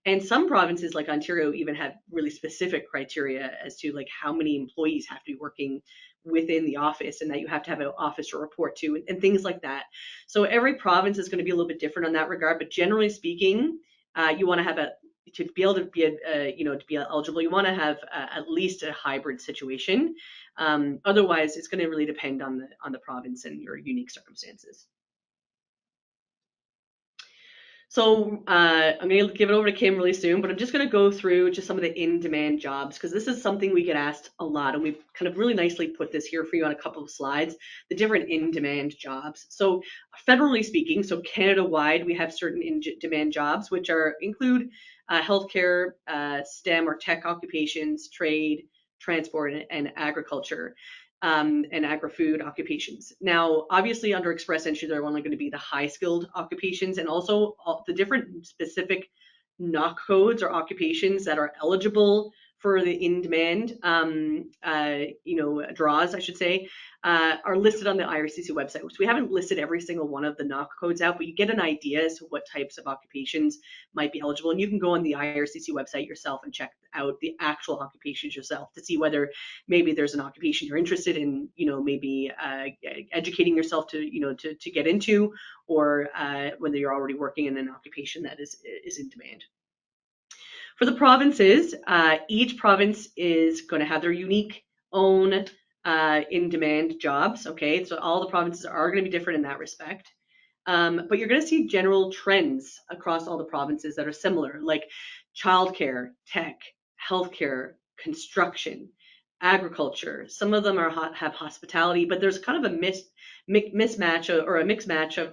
And some provinces like Ontario even have really specific criteria as to like how many employees have to be working within the office, and that you have to have an office to report to, and things like that. So every province is going to be a little bit different on that regard, but generally speaking, you want to have to be able to be to be eligible, you want to have at least a hybrid situation. Otherwise, it's going to really depend on the province and your unique circumstances. So I'm going to give it over to Kim really soon, but I'm just going to go through just some of the in-demand jobs, because this is something we get asked a lot, and we've kind of really nicely put this here for you on a couple of slides, the different in-demand jobs. So federally speaking, so Canada-wide, we have certain in-demand jobs, which include healthcare, STEM or tech occupations, trade, transport, and agriculture. And agri-food occupations. Now, obviously, under express entry, they're only going to be the high-skilled occupations, and also the different specific NOC codes or occupations that are eligible for the in-demand, draws, I should say, are listed on the IRCC website. So we haven't listed every single one of the knock codes out, but you get an idea as to what types of occupations might be eligible. And you can go on the IRCC website yourself and check out the actual occupations yourself to see whether maybe there's an occupation you're interested in, maybe educating yourself to get into, or whether you're already working in an occupation that is in demand. For the provinces, each province is going to have their unique own in-demand jobs. Okay, so all the provinces are going to be different in that respect. But you're going to see general trends across all the provinces that are similar, like childcare, tech, healthcare, construction, agriculture. Some of them have hospitality, but there's kind of a mismatch or a mixed match of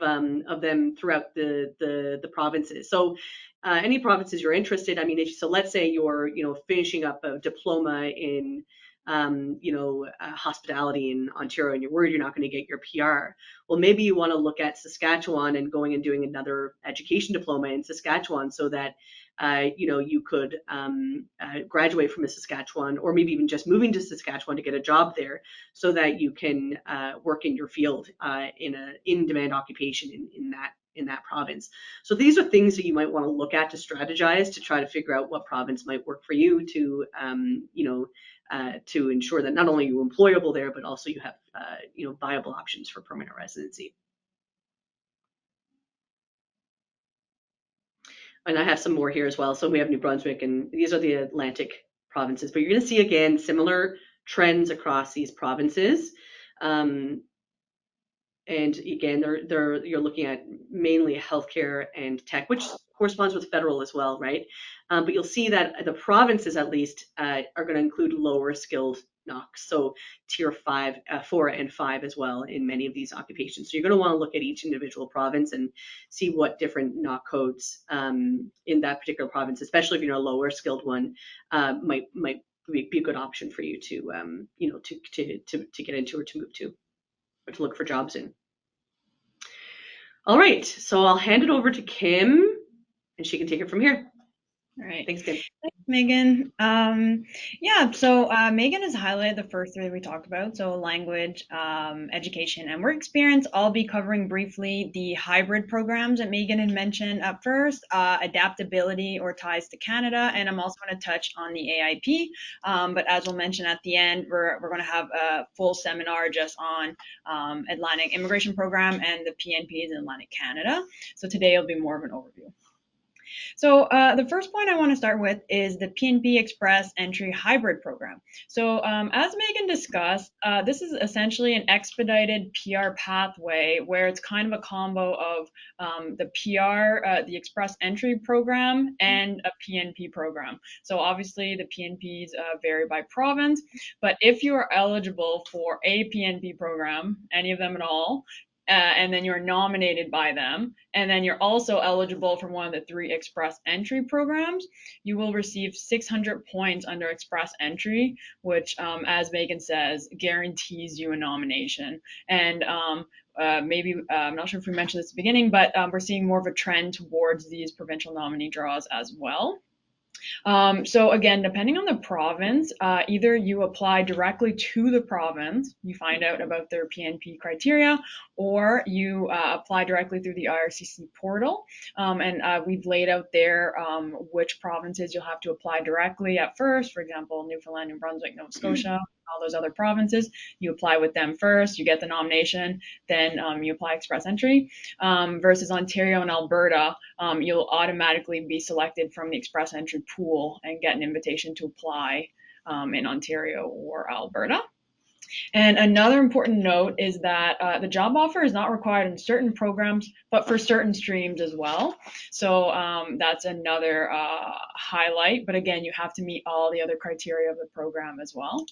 them throughout the provinces. So any provinces you're interested, I mean, so let's say you're finishing up a diploma in hospitality in Ontario, and you're worried you're not going to get your PR. Well, maybe you want to look at Saskatchewan and going and doing another education diploma in Saskatchewan, so that you could graduate from Saskatchewan, or maybe even just moving to Saskatchewan to get a job there, so that you can work in your field in an in-demand occupation in that province. So these are things that you might want to look at to strategize to try to figure out what province might work for you to ensure that not only are you employable there, but also you have viable options for permanent residency. And I have some more here as well. So we have New Brunswick, and these are the Atlantic provinces. But you're going to see, again, similar trends across these provinces. And again, you're looking at mainly healthcare and tech, which corresponds with federal as well, right? But you'll see that the provinces, at least, are going to include lower skilled knocks, so tier 4 and 5 as well in many of these occupations. So you're going to want to look at each individual province and see what different knock codes in that particular province, especially if you're a lower skilled one, might be a good option for you to get into, or to move to, or to look for jobs in. All right, so I'll hand it over to Kim, and she can take it from here. All right. Thanks, Kim. Thanks, Megan. So Megan has highlighted the first three we talked about, so language, education, and work experience. I'll be covering briefly the hybrid programs that Megan had mentioned at first, adaptability or ties to Canada, and I'm also going to touch on the AIP. But as we'll mention at the end, we're going to have a full seminar just on Atlantic Immigration Program and the PNPs in Atlantic Canada. So today will be more of an overview. So the first point I want to start with is the PNP Express Entry Hybrid Program. So as Megan discussed, this is essentially an expedited PR pathway where it's kind of a combo of the PR, the Express Entry Program, and a PNP program. So obviously the PNPs vary by province, but if you are eligible for a PNP program, any of them at all, and then you're nominated by them, and then you're also eligible for one of the 3 Express Entry programs, you will receive 600 points under Express Entry, which, as Megan says, guarantees you a nomination. And maybe, I'm not sure if we mentioned this at the beginning, but we're seeing more of a trend towards these provincial nominee draws as well. So again, depending on the province, either you apply directly to the province, you find out about their PNP criteria, or you apply directly through the IRCC portal. And we've laid out there which provinces you'll have to apply directly at first. For example, Newfoundland, New Brunswick, Nova Scotia, all those other provinces. You apply with them first, you get the nomination, then you apply Express Entry. Versus Ontario and Alberta, you'll automatically be selected from the Express Entry pool and get an invitation to apply in Ontario or Alberta. And another important note is that the job offer is not required in certain programs, but for certain streams as well. So that's another highlight. But again, you have to meet all the other criteria of the program as well.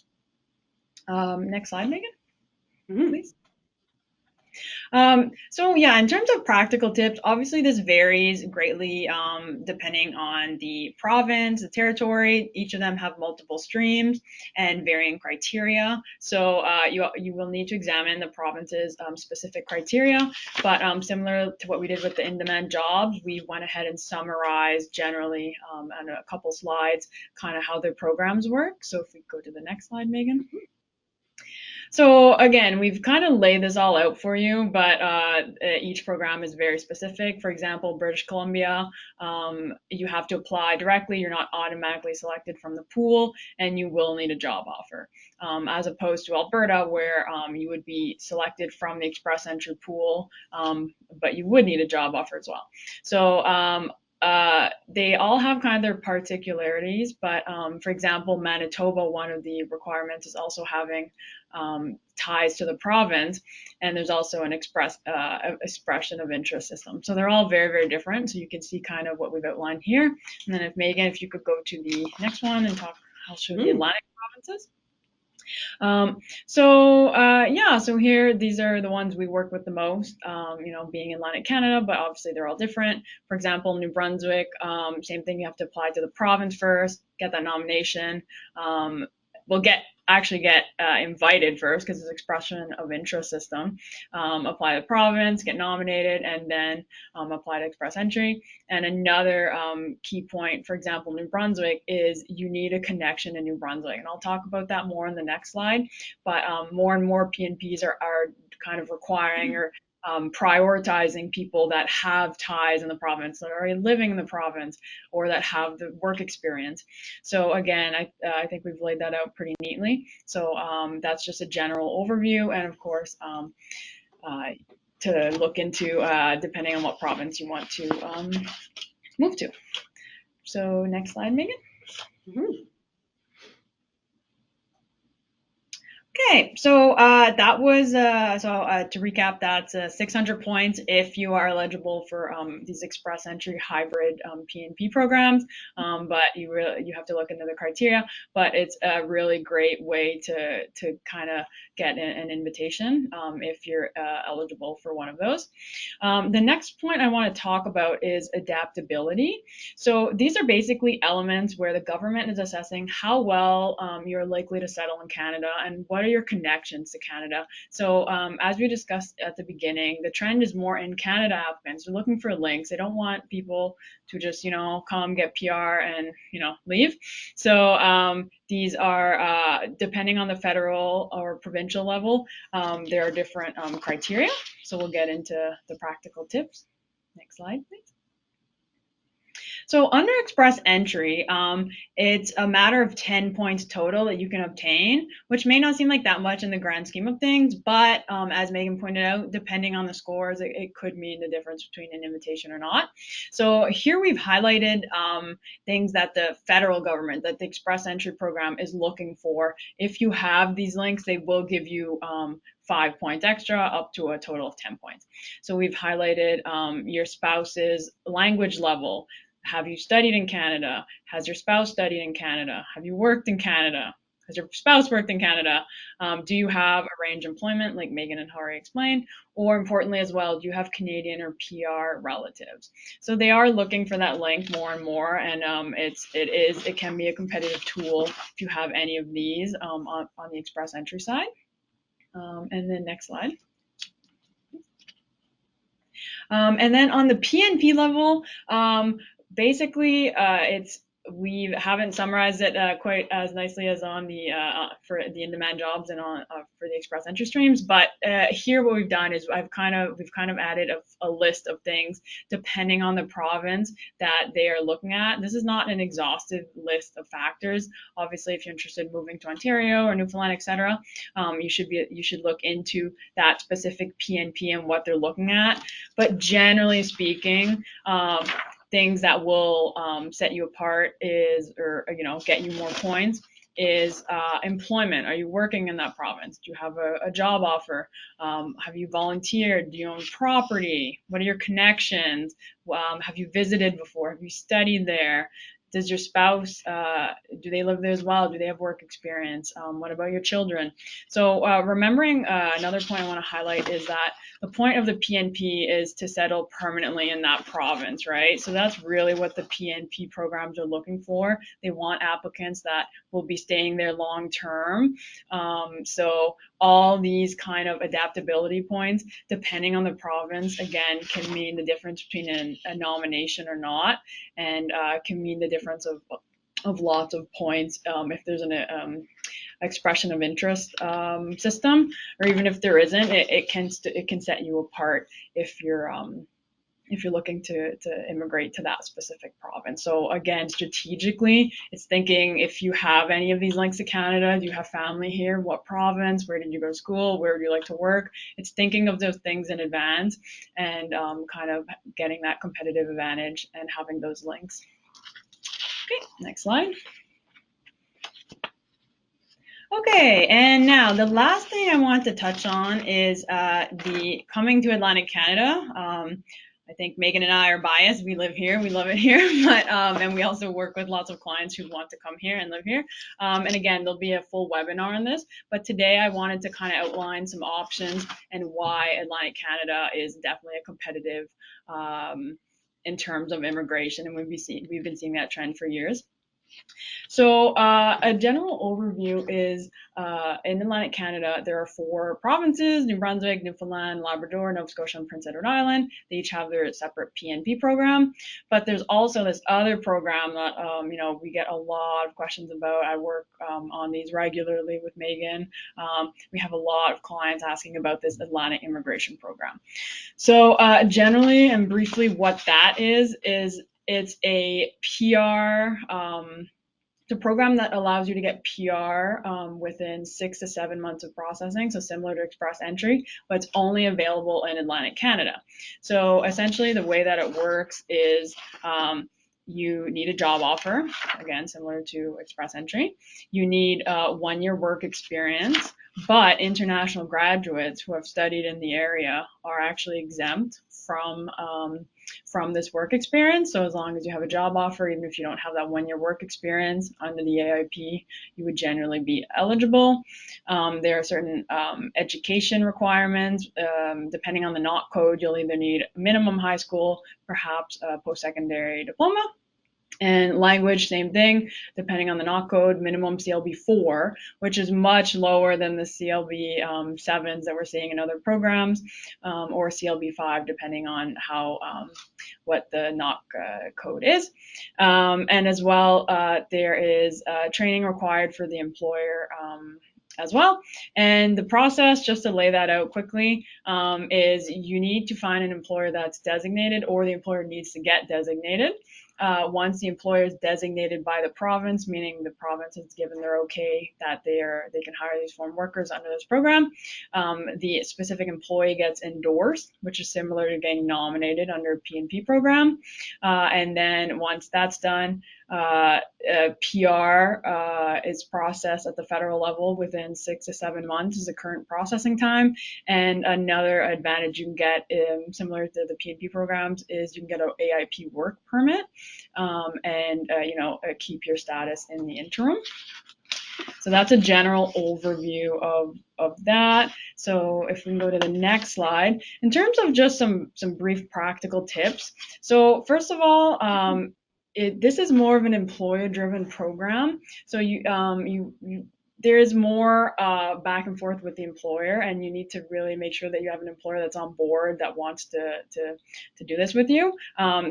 Next slide, Megan, please. So yeah, in terms of practical tips, obviously this varies greatly depending on the province, the territory. Each of them have multiple streams and varying criteria. So you will need to examine the province's specific criteria. But similar to what we did with the in-demand jobs, we went ahead and summarized generally on a couple slides kind of how their programs work. So if we go to the next slide, Megan. So again, we've kind of laid this all out for you, but each program is very specific. For example, British Columbia, you have to apply directly. You're not automatically selected from the pool, and you will need a job offer. As opposed to Alberta, where you would be selected from the express entry pool, but you would need a job offer as well. So they all have kind of their particularities, but for example, Manitoba, one of the requirements is also having ties to the province, and there's also an expression of interest system. So they're all very, very different. So you can see kind of what we've outlined here. And then if Megan, if you could go to the next one and talk, I'll show the Atlantic provinces. So here, these are the ones we work with the most, being in Atlantic Canada, but obviously they're all different. For example, New Brunswick, same thing, you have to apply to the province first, get that nomination. We'll actually get invited first because it's expression of interest system. Apply to the province, get nominated, and then apply to express entry. And another key point, for example, New Brunswick, is you need a connection in New Brunswick. And I'll talk about that more in the next slide. But more and more PNPs are kind of requiring or prioritizing people that have ties in the province, that are already living in the province, or that have the work experience. So again, I think we've laid that out pretty neatly. So that's just a general overview, and of course, to look into depending on what province you want to move to. So next slide, Megan. Okay, so that was to recap, that's 600 points if you are eligible for these express entry hybrid PNP programs. But you have to look into the criteria. But it's a really great way to kind of get an invitation if you're eligible for one of those. The next point I want to talk about is adaptability. So these are basically elements where the government is assessing how well you're likely to settle in Canada and what are your connections to Canada. So as we discussed at the beginning, the trend is more in Canada applicants. They're looking for links. They don't want people to just, come get PR and, leave. So these are, depending on the federal or provincial level, there are different criteria. So we'll get into the practical tips. Next slide, please. So under express entry, it's a matter of 10 points total that you can obtain, which may not seem like that much in the grand scheme of things, but as Megan pointed out, depending on the scores, it could mean the difference between an invitation or not. So here we've highlighted things that the federal government, that the express entry program is looking for. If you have these links, they will give you 5 points extra, up to a total of 10 points. So we've highlighted your spouse's language level. Have you studied in Canada? Has your spouse studied in Canada? Have you worked in Canada? Has your spouse worked in Canada? Do you have arranged employment, like Megan and Hari explained? Or importantly as well, do you have Canadian or PR relatives? So they are looking for that link more and more, and it can be a competitive tool if you have any of these on the express entry side. And then next slide. And then on the PNP level, basically, we haven't summarized it quite as nicely as on the for the in-demand jobs and on for the express entry streams. But here, what we've done is we've kind of added a list of things depending on the province that they are looking at. This is not an exhaustive list of factors. Obviously, if you're interested in moving to Ontario or Newfoundland, etc., you should look into that specific PNP and what they're looking at. But generally speaking, things that will set you apart get you more points is employment. Are you working in that province? Do you have a job offer? Have you volunteered? Do you own property? What are your connections? Have you visited before? Have you studied there? Does your spouse, do they live there as well? Do they have work experience? What about your children? So remembering another point I want to highlight is that the point of the PNP is to settle permanently in that province, right? So that's really what the PNP programs are looking for. They want applicants that will be staying there long term. So all these kind of adaptability points, depending on the province, again, can mean the difference between a nomination or not, and can mean the difference of lots of points if there's an expression of interest system, or even if there isn't, it can set you apart if you're looking to immigrate to that specific province. So again, strategically, it's thinking if you have any of these links to Canada, do you have family here? What province? Where did you go to school? Where do you like to work? It's thinking of those things in advance and kind of getting that competitive advantage and having those links. Okay, next slide. Okay, and now the last thing I want to touch on is the coming to Atlantic Canada. I think Megan and I are biased. We live here, we love it here, but and we also work with lots of clients who want to come here and live here. And again, there'll be a full webinar on this, but today I wanted to kind of outline some options and why Atlantic Canada is definitely a competitive in terms of immigration, and we've been seeing that trend for years. So a general overview is in Atlantic Canada, there are 4 provinces: New Brunswick, Newfoundland, Labrador, Nova Scotia, and Prince Edward Island. They each have their separate PNP program, but there's also this other program that we get a lot of questions about. I work on these regularly with Meghan. We have a lot of clients asking about this Atlantic immigration program. So generally and briefly, what that is it's a PR. It's a program that allows you to get PR within 6 to 7 months of processing, so similar to Express Entry, but it's only available in Atlantic Canada. So essentially the way that it works is you need a job offer, again, similar to Express Entry. You need 1 year work experience, but international graduates who have studied in the area are actually exempt from this work experience. So as long as you have a job offer, even if you don't have that 1 year work experience under the AIP, you would generally be eligible. There are certain education requirements. Depending on the NOT code, you'll either need minimum high school, perhaps a post-secondary diploma. And language, same thing, depending on the NOT code, minimum CLB 4, which is much lower than the CLB 7s that we're seeing in other programs, or CLB 5, depending on how what the NOC code is. And as well, there is training required for the employer as well. And the process, just to lay that out quickly, is you need to find an employer that's designated, or the employer needs to get designated. Once the employer is designated by the province, meaning the province has given their okay that they can hire these foreign workers under this program, the specific employee gets endorsed, which is similar to getting nominated under a PNP program. And then once that's done, PR is processed at the federal level within 6 to 7 months is the current processing time. And another advantage you can get, similar to the PNP programs, is you can get an AIP work permit and keep your status in the interim. So that's a general overview of that. So if we can go to the next slide, in terms of just some brief practical tips. So first of all, this is more of an employer-driven program. So there is more back and forth with the employer, and you need to really make sure that you have an employer that's on board that wants to do this with you.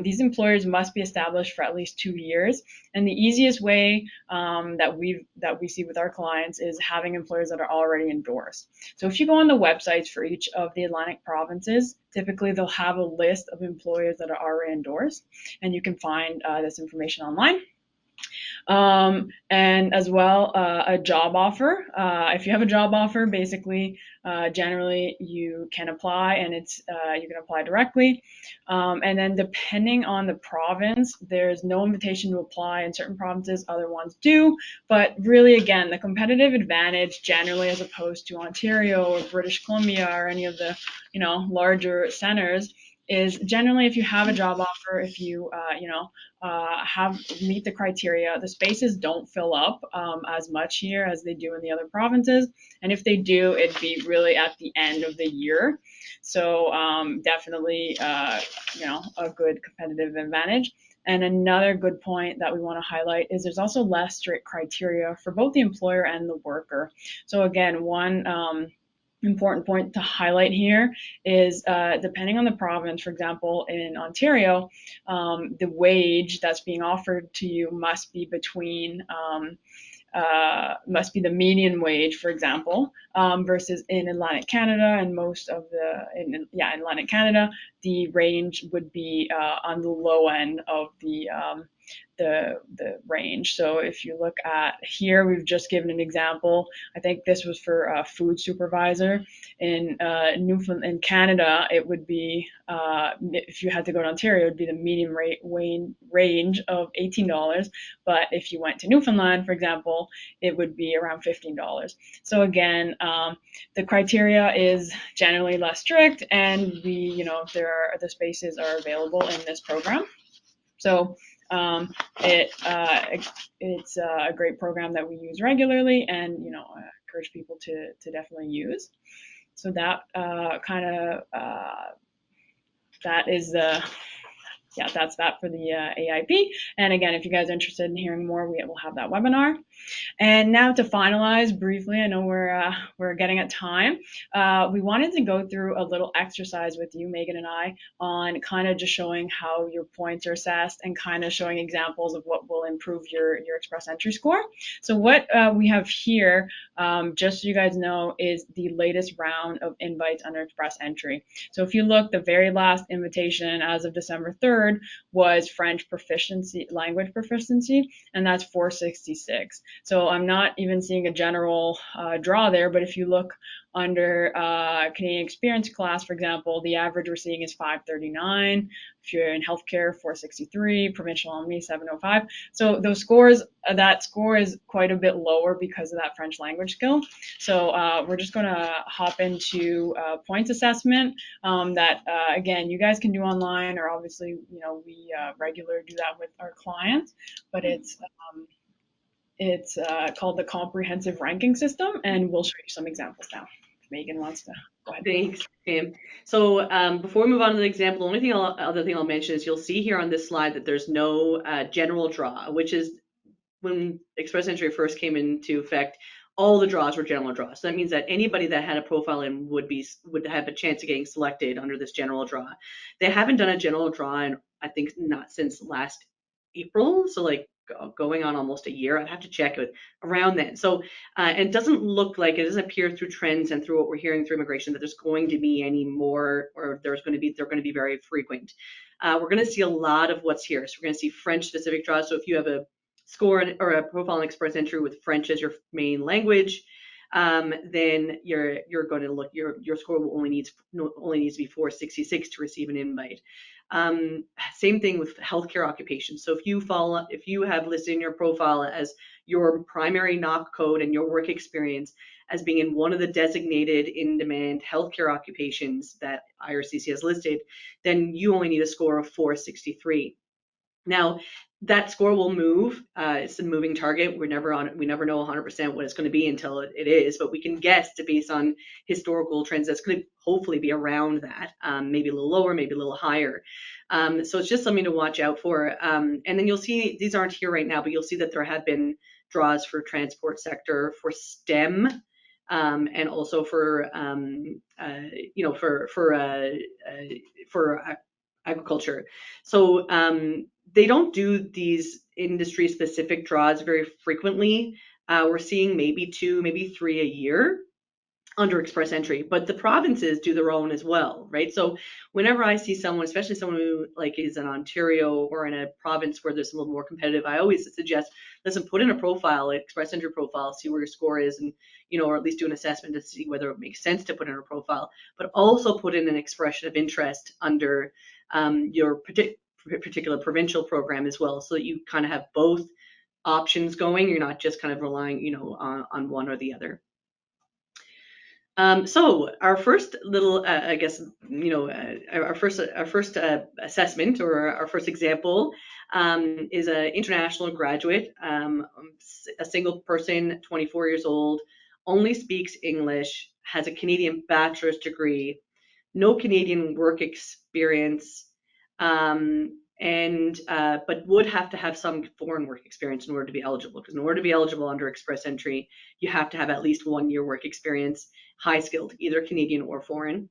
These employers must be established for at least 2 years, and the easiest way that we see with our clients is having employers that are already endorsed. So if you go on the websites for each of the Atlantic provinces, typically they'll have a list of employers that are already endorsed, and you can find this information online. And as well, a job offer. If you have a job offer, basically, generally you can apply, and you can apply directly. And then depending on the province, there's no invitation to apply in certain provinces, other ones do. But really, again, the competitive advantage generally, as opposed to Ontario or British Columbia or any of the larger centers, is generally if you have a job offer, if you have meet the criteria, the spaces don't fill up as much here as they do in the other provinces, and if they do, it'd be really at the end of the year. So definitely a good competitive advantage. And another good point that we want to highlight is there's also less strict criteria for both the employer and the worker. So again, one important point to highlight here is depending on the province, for example, in Ontario, the wage that's being offered to you must be between must be the median wage, for example, versus in Atlantic Canada and most of in Atlantic Canada, the range would be on the low end of the range. So if you look at here, we've just given an example. I think this was for a food supervisor in Newfoundland. In Canada, it would be if you had to go to Ontario, it would be the median rate range of $18. But if you went to Newfoundland, for example, it would be around $15. So again, the criteria is generally less strict, and the spaces are available in this program. So it's a great program that we use regularly, and I encourage people to definitely use. So that that is that's that for the AIP. And again, if you guys are interested in hearing more, we will have that webinar. And now to finalize briefly, I know we're getting at time. We wanted to go through a little exercise with you, Megan and I, on kind of just showing how your points are assessed and kind of showing examples of what will improve your Express Entry score. So what we have here, just so you guys know, is the latest round of invites under Express Entry. So if you look, the very last invitation as of December 3rd was French proficiency, language proficiency, and that's 466. So I'm not even seeing a general draw there, but if you look under Canadian experience class, for example, the average we're seeing is 539. If you're in healthcare, 463, provincial only 705. So those scores, that score is quite a bit lower because of that French language skill. So we're just going to hop into points assessment that, again, you guys can do online, or obviously, we regularly do that with our clients, but it's called the comprehensive ranking system, and we'll show you some examples now. If Megan wants to go ahead. Thanks, Pam. So before we move on to the example, the only other thing I'll mention is you'll see here on this slide that there's no general draw, which is when Express Entry first came into effect, all the draws were general draws. So that means that anybody that had a profile in would have a chance of getting selected under this general draw. They haven't done a general draw in, I think, not since last April, so like going on almost a year. I'd have to check it around then. So and it doesn't look like, it doesn't appear through trends and through what we're hearing through immigration that there's going to be any more, or they're going to be very frequent. We're going to see a lot of what's here. So we're going to see French specific draws. So if you have a score or a profile in Express Entry with French as your main language, then you're going to look, your score will only needs to be 466 to receive an invite. Same thing with healthcare occupations. So if you have listed in your profile as your primary knock code and your work experience as being in one of the designated in-demand healthcare occupations that IRCC has listed, then you only need a score of 463. Now, that score will move. It's a moving target. We never know 100% what it's going to be until it is, but we can guess based on historical trends that's going to hopefully be around that, maybe a little lower, maybe a little higher. So it's just something to watch out for. And then you'll see, these aren't here right now, but you'll see that there have been draws for transport sector, for STEM, and also for agriculture. So they don't do these industry specific draws very frequently. We're seeing maybe 2, maybe 3 a year under Express Entry, but the provinces do their own as well, right? So whenever I see someone, especially someone who like is in Ontario or in a province where there's a little more competitive, I always suggest, listen, put in a profile, an Express Entry profile, see where your score is, and or at least do an assessment to see whether it makes sense to put in a profile, but also put in an expression of interest under your particular provincial program as well, so that you kind of have both options going. You're not just kind of relying, on one or the other. So our first little, I guess, our first assessment or our first example is an international graduate, a single person, 24 years old, only speaks English, has a Canadian bachelor's degree, no Canadian work experience, and but would have to have some foreign work experience in order to be eligible. Because in order to be eligible under Express Entry, you have to have at least 1 year work experience, high skilled, either Canadian or foreign.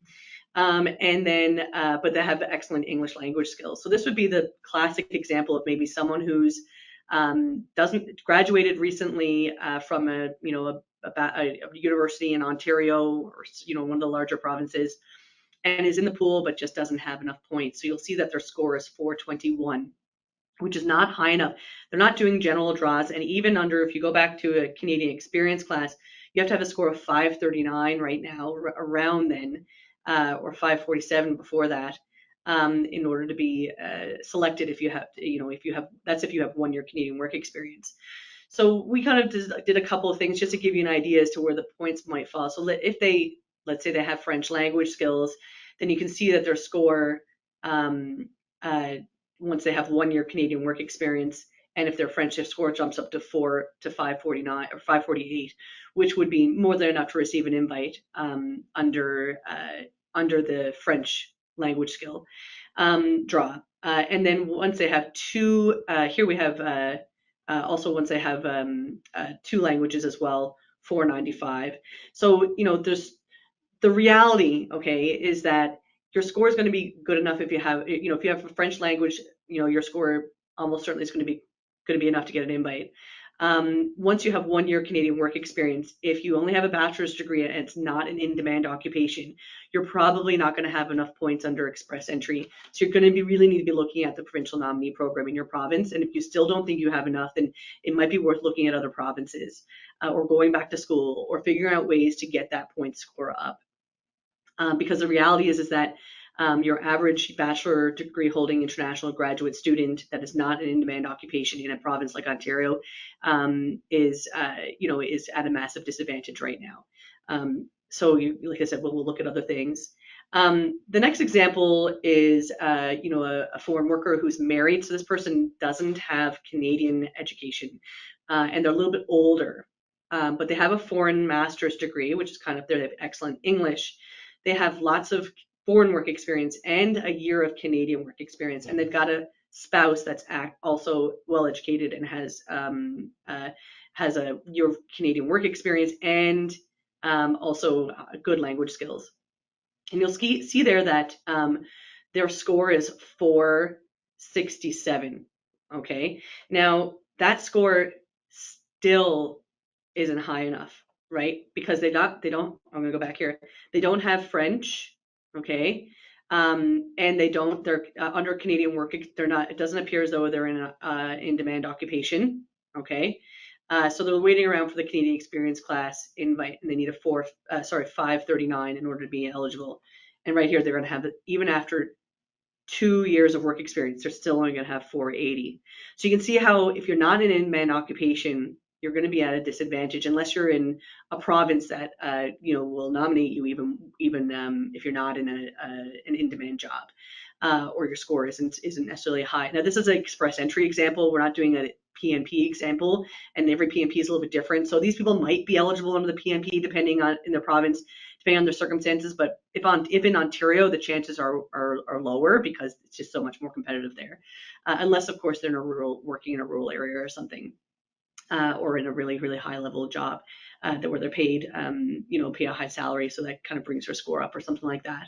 And then, but they have excellent English language skills. So this would be the classic example of maybe someone who's doesn't graduated recently from a university in Ontario or one of the larger provinces, and is in the pool but just doesn't have enough points. So you'll see that their score is 421, which is not high enough. They're not doing general draws, and even under, if you go back to a Canadian experience class, you have to have a score of 539 right now, around then, or 547 before that, in order to be selected. If you have, if you have, that's if you have 1 year Canadian work experience. So we kind of did a couple of things just to give you an idea as to where the points might fall. So if they, let's say they have French language skills, then you can see that their score, um, uh, once they have 1 year Canadian work experience, and if their French score jumps up to 549 or 548, which would be more than enough to receive an invite under the French language skill draw. And then once they have two, here we have also once they have two languages as well, 495. So there's the reality, okay, is that your score is going to be good enough if you have, if you have a French language, your score almost certainly is going to be enough to get an invite. Once you have 1 year Canadian work experience, if you only have a bachelor's degree and it's not an in-demand occupation, you're probably not going to have enough points under Express Entry. So you're going to really need to be looking at the provincial nominee program in your province. And if you still don't think you have enough, then it might be worth looking at other provinces, or going back to school, or figuring out ways to get that point score up. Because the reality is that your average bachelor degree holding international graduate student that is not an in-demand occupation in a province like Ontario is at a massive disadvantage right now. So like I said, we'll look at other things. The next example is a foreign worker who's married. So this person doesn't have Canadian education, and they're a little bit older, but they have a foreign master's degree, which is kind of, they have excellent English. They have lots of foreign work experience and a year of Canadian work experience, and they've got a spouse that's also well educated and has a year of Canadian work experience and also good language skills. And you'll see there that their score is 467. Okay, now that score still isn't high enough, right? Because I'm gonna go back here. They don't have French, okay, and they're under Canadian work. They're not. It doesn't appear as though they're in a in-demand occupation, okay. So they're waiting around for the Canadian experience class invite, and they need a 539 in order to be eligible. And right here, they're going to have it even after 2 years of work experience, they're still only going to have 480. So you can see how if you're not in in-demand occupation, you're going to be at a disadvantage unless you're in a province that will nominate you even if you're not in an in-demand job, or your score isn't necessarily high. Now this is an Express Entry example. We're not doing a PNP example, and every PNP is a little bit different. So these people might be eligible under the PNP depending on in their province, depending on their circumstances. But if in Ontario, the chances are lower because it's just so much more competitive there, unless of course they're working in a rural area or something, or in a really really high level job where they're paid pay a high salary, so that kind of brings their score up or something like that.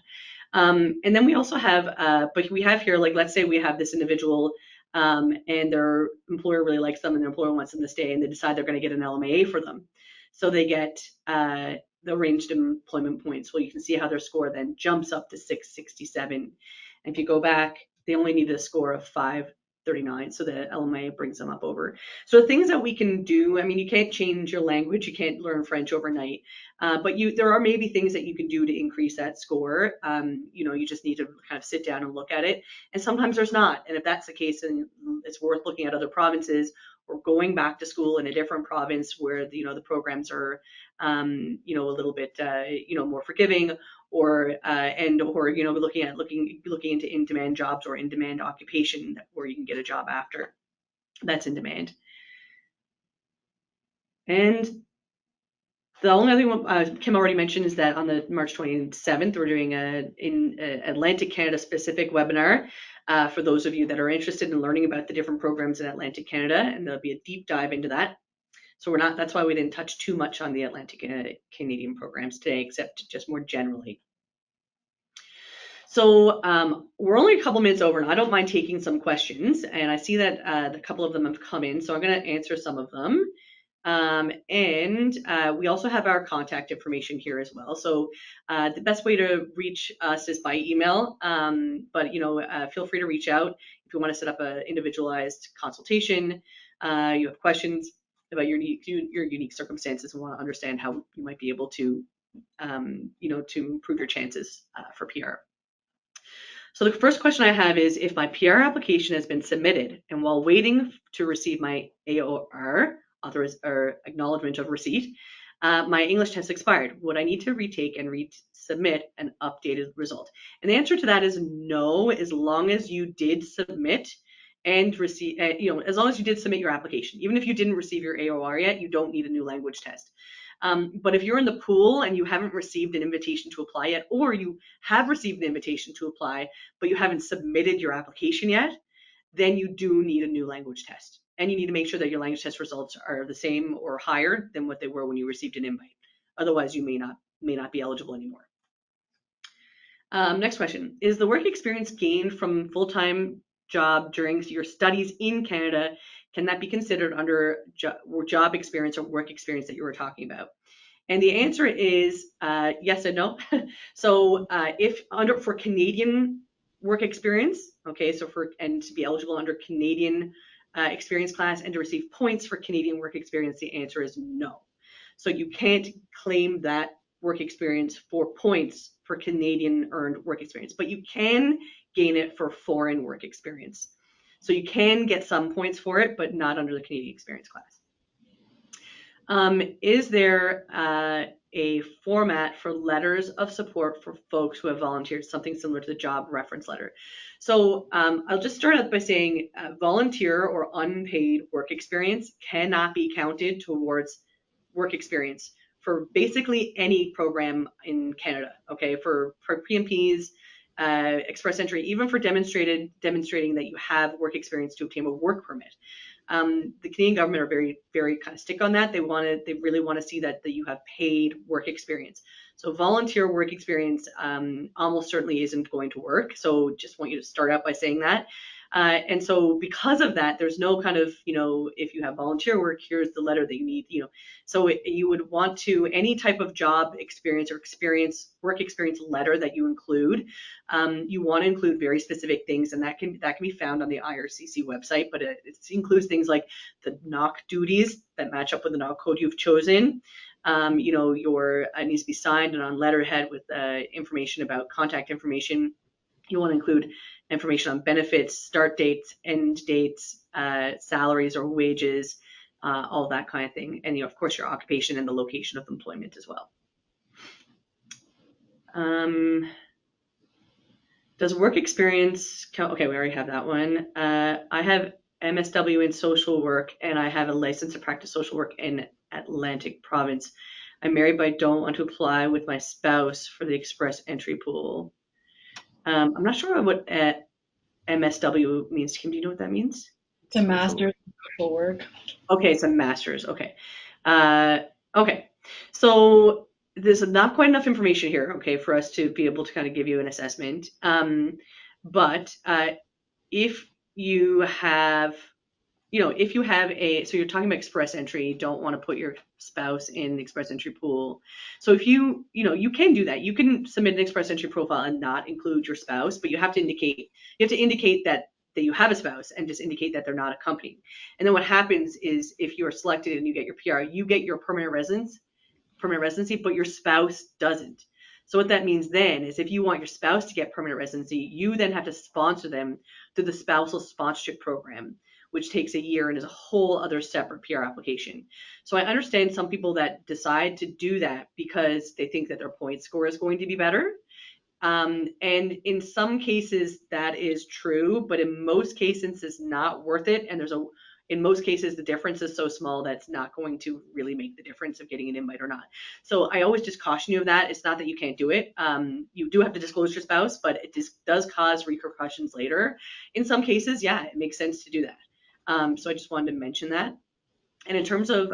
And then we also have, but we have here, like, let's say we have this individual and their employer really likes them and their employer wants them to stay, and they decide they're going to get an LMAA for them. So they get the arranged employment points. Well, you can see how their score then jumps up to 667. And if you go back, they only need a score of 539, so the LMAA brings them up over. So things that we can do, I mean, you can't change your language, you can't learn French overnight, but there are maybe things that you can do to increase that score. You just need to kind of sit down and look at it. And sometimes there's not. And if that's the case, then it's worth looking at other provinces or going back to school in a different province where the programs are you know, a little bit, you know, more forgiving, or you know, looking into in-demand jobs or in-demand occupation where you can get a job after that's in demand. And the only other one Kim already mentioned is that on the March 27th, we're doing in Atlantic Canada specific webinar for those of you that are interested in learning about the different programs in Atlantic Canada, and there'll be a deep dive into that. So that's why we didn't touch too much on the Atlantic Canadian programs today, except just more generally. So we're only a couple minutes over, and I don't mind taking some questions, and I see that a couple of them have come in, so I'm going to answer some of them. We also have our contact information here as well. So the best way to reach us is by email, but you know, feel free to reach out if you want to set up an individualized consultation. You have questions about your unique circumstances and want to understand how you might be able to, you know, to improve your chances for PR. So the first question I have is, if my PR application has been submitted and while waiting to receive my AOR, or acknowledgement of receipt, my English test expired, would I need to retake and resubmit an updated result? And the answer to that is no, as long as you did submit and receive, you know, as long as you did submit your application. Even if you didn't receive your AOR yet, you don't need a new language test. But if you're in the pool and you haven't received an invitation to apply yet, or you have received an invitation to apply, but you haven't submitted your application yet, then you do need a new language test. And you need to make sure that your language test results are the same or higher than what they were when you received an invite. Otherwise, you may not be eligible anymore. Next question. Is the work experience gained from full-time job during your studies in Canada, can that be considered under job experience or work experience that you were talking about? And the answer is yes and no. So for Canadian work experience, okay, so and to be eligible under Canadian experience class and to receive points for Canadian work experience, the answer is no. So you can't claim that work experience for points for Canadian earned work experience, but you can gain it for foreign work experience. So you can get some points for it, but not under the Canadian experience class. Is there a format for letters of support for folks who have volunteered, something similar to the job reference letter? So I'll just start out by saying volunteer or unpaid work experience cannot be counted towards work experience for basically any program in Canada, okay? For PMPs, express entry, even for demonstrating that you have work experience to obtain a work permit. The Canadian government are very, very kind of stick on that. They really want to see that you have paid work experience. So volunteer work experience almost certainly isn't going to work. So just want you to start out by saying that. And so because of that, there's no kind of, you know, if you have volunteer work, here's the letter that you need, you know. So you would want to, any type of job experience or work experience letter that you include, you want to include very specific things, and that can be found on the IRCC website, but it includes things like the NOC duties that match up with the NOC code you've chosen. You know, it needs to be signed and on letterhead with information about contact information. You want to include information on benefits, start dates, end dates, salaries or wages, all that kind of thing. And, you know, of course, your occupation and the location of employment as well. Does work experience count? Okay, we already have that one. I have MSW in social work, and I have a license to practice social work in Atlantic Province. I'm married, but I don't want to apply with my spouse for the express entry pool. I'm not sure what MSW means. Kim, do you know what that means? It's a master's in social work. Okay, it's a master's. Okay. Okay. So there's not quite enough information here, okay, for us to be able to kind of give you an assessment. But if you have, you know, if you have so you're talking about express entry, you don't want to put your spouse in the express entry pool. So if you can do that. You can submit an express entry profile and not include your spouse, but you have to indicate that you have a spouse and just indicate that they're not accompanying. And then what happens is if you're selected and you get your PR, you get your permanent residency, but your spouse doesn't. So what that means then is if you want your spouse to get permanent residency, you then have to sponsor them through the spousal sponsorship program, which takes a year and is a whole other separate PR application. So I understand some people that decide to do that because they think that their point score is going to be better. And in some cases that is true, but in most cases it's not worth it. And in most cases, the difference is so small that it's not going to really make the difference of getting an invite or not. So I always just caution you of that. It's not that you can't do it. You do have to disclose your spouse, but it just does cause repercussions later. In some cases, yeah, it makes sense to do that. So I just wanted to mention that. And in terms of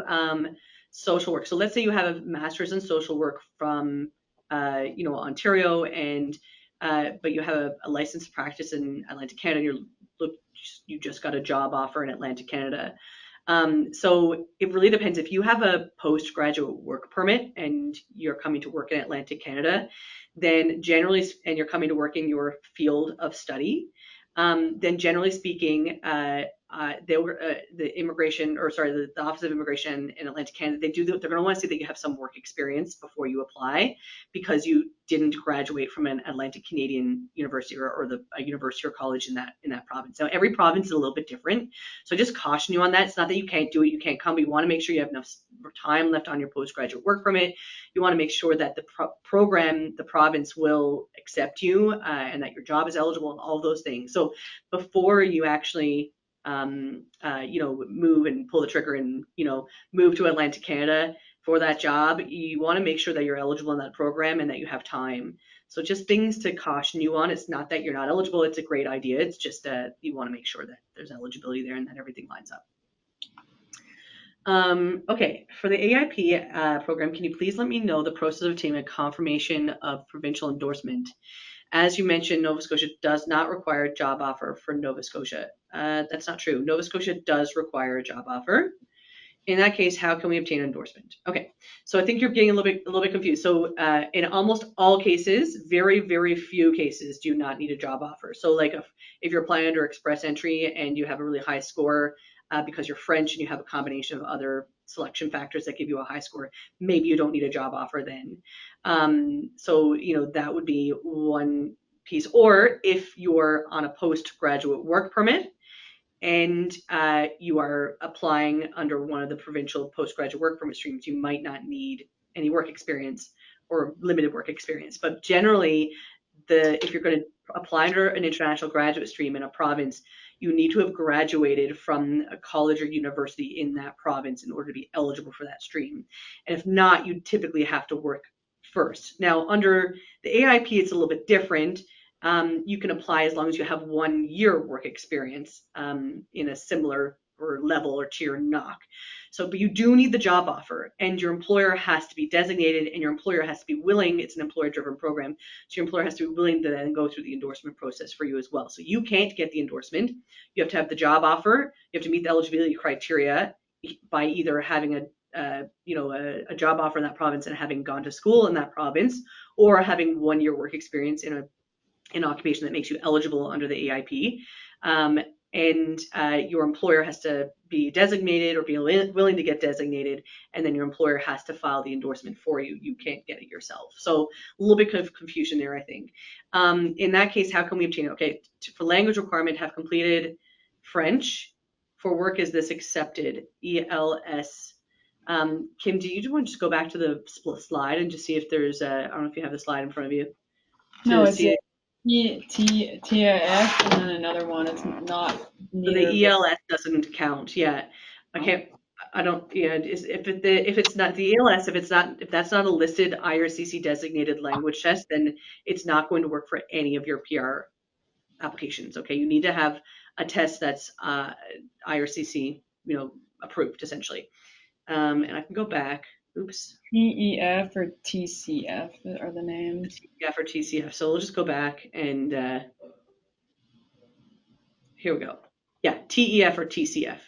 social work, so let's say you have a master's in social work from Ontario, and but you have a license to practice in Atlantic Canada. You just got a job offer in Atlantic Canada. So it really depends. If you have a postgraduate work permit and you're coming to work in Atlantic Canada, then generally, and you're coming to work in your field of study, then generally speaking, the immigration, or sorry, the Office of Immigration in Atlantic Canada, they're going to want to see that you have some work experience before you apply, because you didn't graduate from an Atlantic Canadian university or a university or college in that province. Now every province is a little bit different, so I just caution you on that. It's not that you can't do it, you can't come, but you want to make sure you have enough time left on your postgraduate work permit. You want to make sure that the province will accept you, and that your job is eligible and all of those things. So before you actually move and pull the trigger and move to Atlantic Canada for that job, you want to make sure that you're eligible in that program and that you have time. So just things to caution you on. It's not that you're not eligible, it's a great idea. It's just that you want to make sure that there's eligibility there and that everything lines up. Okay, for the AIP program, can you please let me know the process of obtaining a confirmation of provincial endorsement? As you mentioned, Nova Scotia does not require a job offer for Nova Scotia. That's not true. Nova Scotia does require a job offer. In that case, how can we obtain endorsement? Okay, so I think you're getting a little bit confused. So in almost all cases, very, very few cases do not need a job offer. So like if you're applying under express entry and you have a really high score because you're French and you have a combination of other selection factors that give you a high score, maybe you don't need a job offer then. So that would be one piece. Or if you're on a postgraduate work permit, and you are applying under one of the provincial postgraduate work permit streams, you might not need any work experience or limited work experience. But generally, if you're going to apply under an international graduate stream in a province, you need to have graduated from a college or university in that province in order to be eligible for that stream. And if not, you typically have to work first. Now, under the AIP, it's a little bit different. You can apply as long as you have 1 year work experience in a similar or level or tier NOC. So, but you do need the job offer, and your employer has to be designated, and your employer has to be willing. It's an employer-driven program, so your employer has to be willing to then go through the endorsement process for you as well. So you can't get the endorsement. You have to have the job offer. You have to meet the eligibility criteria by either having a job offer in that province and having gone to school in that province, or having 1 year work experience in an occupation that makes you eligible under the AIP. And your employer has to be designated or be willing to get designated, and then your employer has to file the endorsement for you. You can't get it yourself. So a little bit of confusion there, I think. In that case, how can we obtain it? Okay, for language requirement, have completed French. For work, is this accepted? ELS. Kim, do you want to just go back to the slide and just see if there's I don't know if you have the slide in front of you. No, it's TIF and then another one. It's not. So the ELS doesn't count. Yeah, I can't. I don't. Yeah, if it's not the ELS, if that's not a listed IRCC designated language test, then it's not going to work for any of your PR applications. Okay, you need to have a test that's IRCC, approved essentially. And I can go back. Oops. TEF or TCF are the names. TEF or TCF. So we'll just go back and here we go. Yeah, TEF or TCF.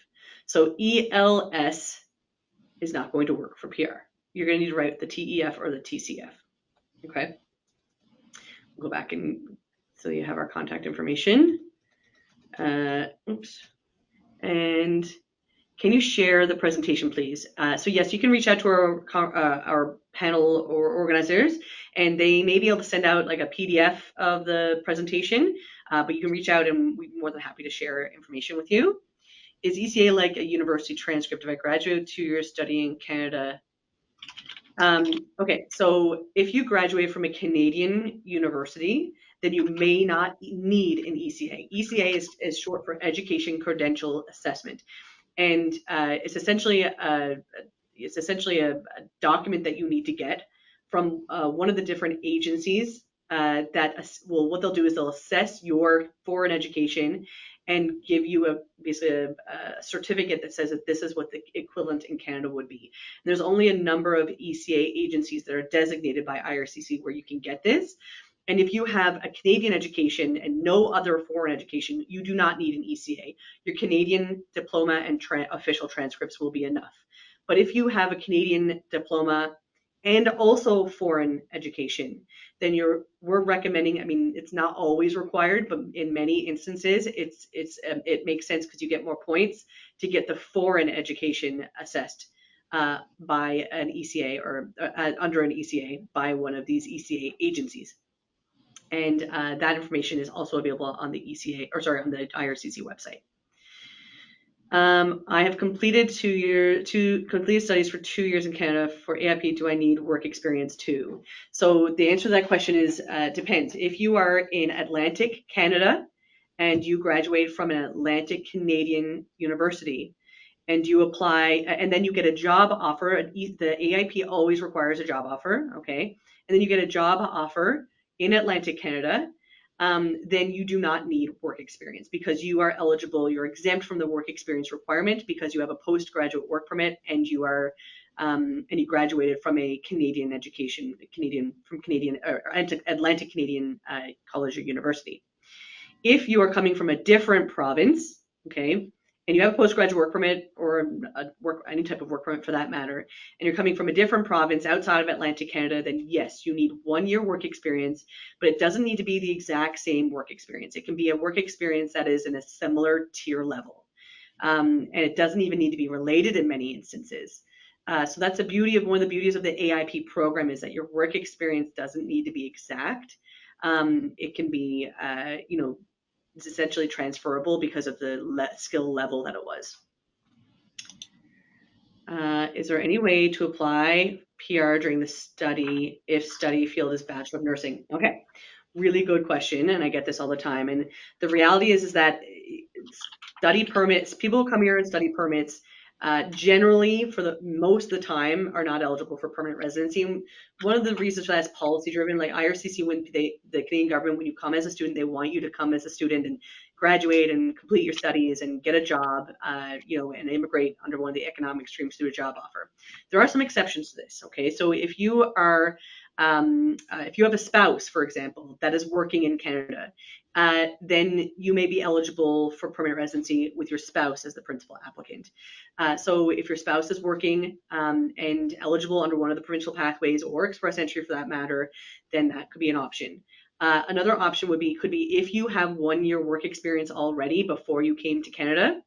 So ELS is not going to work for PR. You're going to need to write the TEF or the TCF. Okay. We'll go back and so you have our contact information. Oops. And can you share the presentation, please? So yes, you can reach out to our panel or organizers, and they may be able to send out like a PDF of the presentation, but you can reach out and we'd be more than happy to share information with you. is ECA like a university transcript? If I graduate 2 years studying Canada, okay, so if you graduate from a Canadian university, then you may not need an ECA. ECA is short for Education Credential Assessment, and it's essentially a document that you need to get from one of the different agencies well, what they'll do is they'll assess your foreign education and give you basically a certificate that says that this is what the equivalent in Canada would be. And there's only a number of ECA agencies that are designated by IRCC where you can get this. And if you have a Canadian education and no other foreign education, you do not need an ECA. Your Canadian diploma and official transcripts will be enough. But if you have a Canadian diploma and also foreign education, then we're recommending. I mean, it's not always required, but in many instances, it makes sense because you get more points to get the foreign education assessed by an ECA or under an ECA by one of these ECA agencies. And that information is also available on the on the IRCC website. I have completed completed studies for 2 years in Canada. For AIP, do I need work experience too? So the answer to that question is depends. If you are in Atlantic Canada and you graduate from an Atlantic Canadian university, and you apply, and then you get a job offer. The AIP always requires a job offer, okay? And then you get a job offer in Atlantic Canada, then you do not need work experience because you are eligible. You're exempt from the work experience requirement because you have a postgraduate work permit and you are and you graduated from a Canadian education, Canadian or Atlantic Canadian college or university. If you are coming from a different province, okay, and you have a postgraduate work permit or any type of work permit for that matter, and you're coming from a different province outside of Atlantic Canada, then yes, you need 1 year work experience, but it doesn't need to be the exact same work experience. It can be a work experience that is in a similar tier level. And it doesn't even need to be related in many instances. So that's one of the beauties of the AIP program is that your work experience doesn't need to be exact. It can be, it's essentially transferable because of the skill level that it was. Is there any way to apply PR during the study if study field is Bachelor of Nursing? Okay, really good question, and I get this all the time. And the reality is that study permits, people who come here and study permits, generally for the most of the time are not eligible for permanent residency. And one of the reasons for that is policy driven. Like IRCC, when the Canadian government, when you come as a student, they want you to come as a student and graduate and complete your studies and get a job, and immigrate under one of the economic streams through a job offer. There are some exceptions to this. Okay, so if you are if you have a spouse, for example, that is working in Canada, then you may be eligible for permanent residency with your spouse as the principal applicant. So if your spouse is working and eligible under one of the provincial pathways or express entry for that matter, then that could be an option. Another option could be if you have 1 year work experience already before you came to Canada,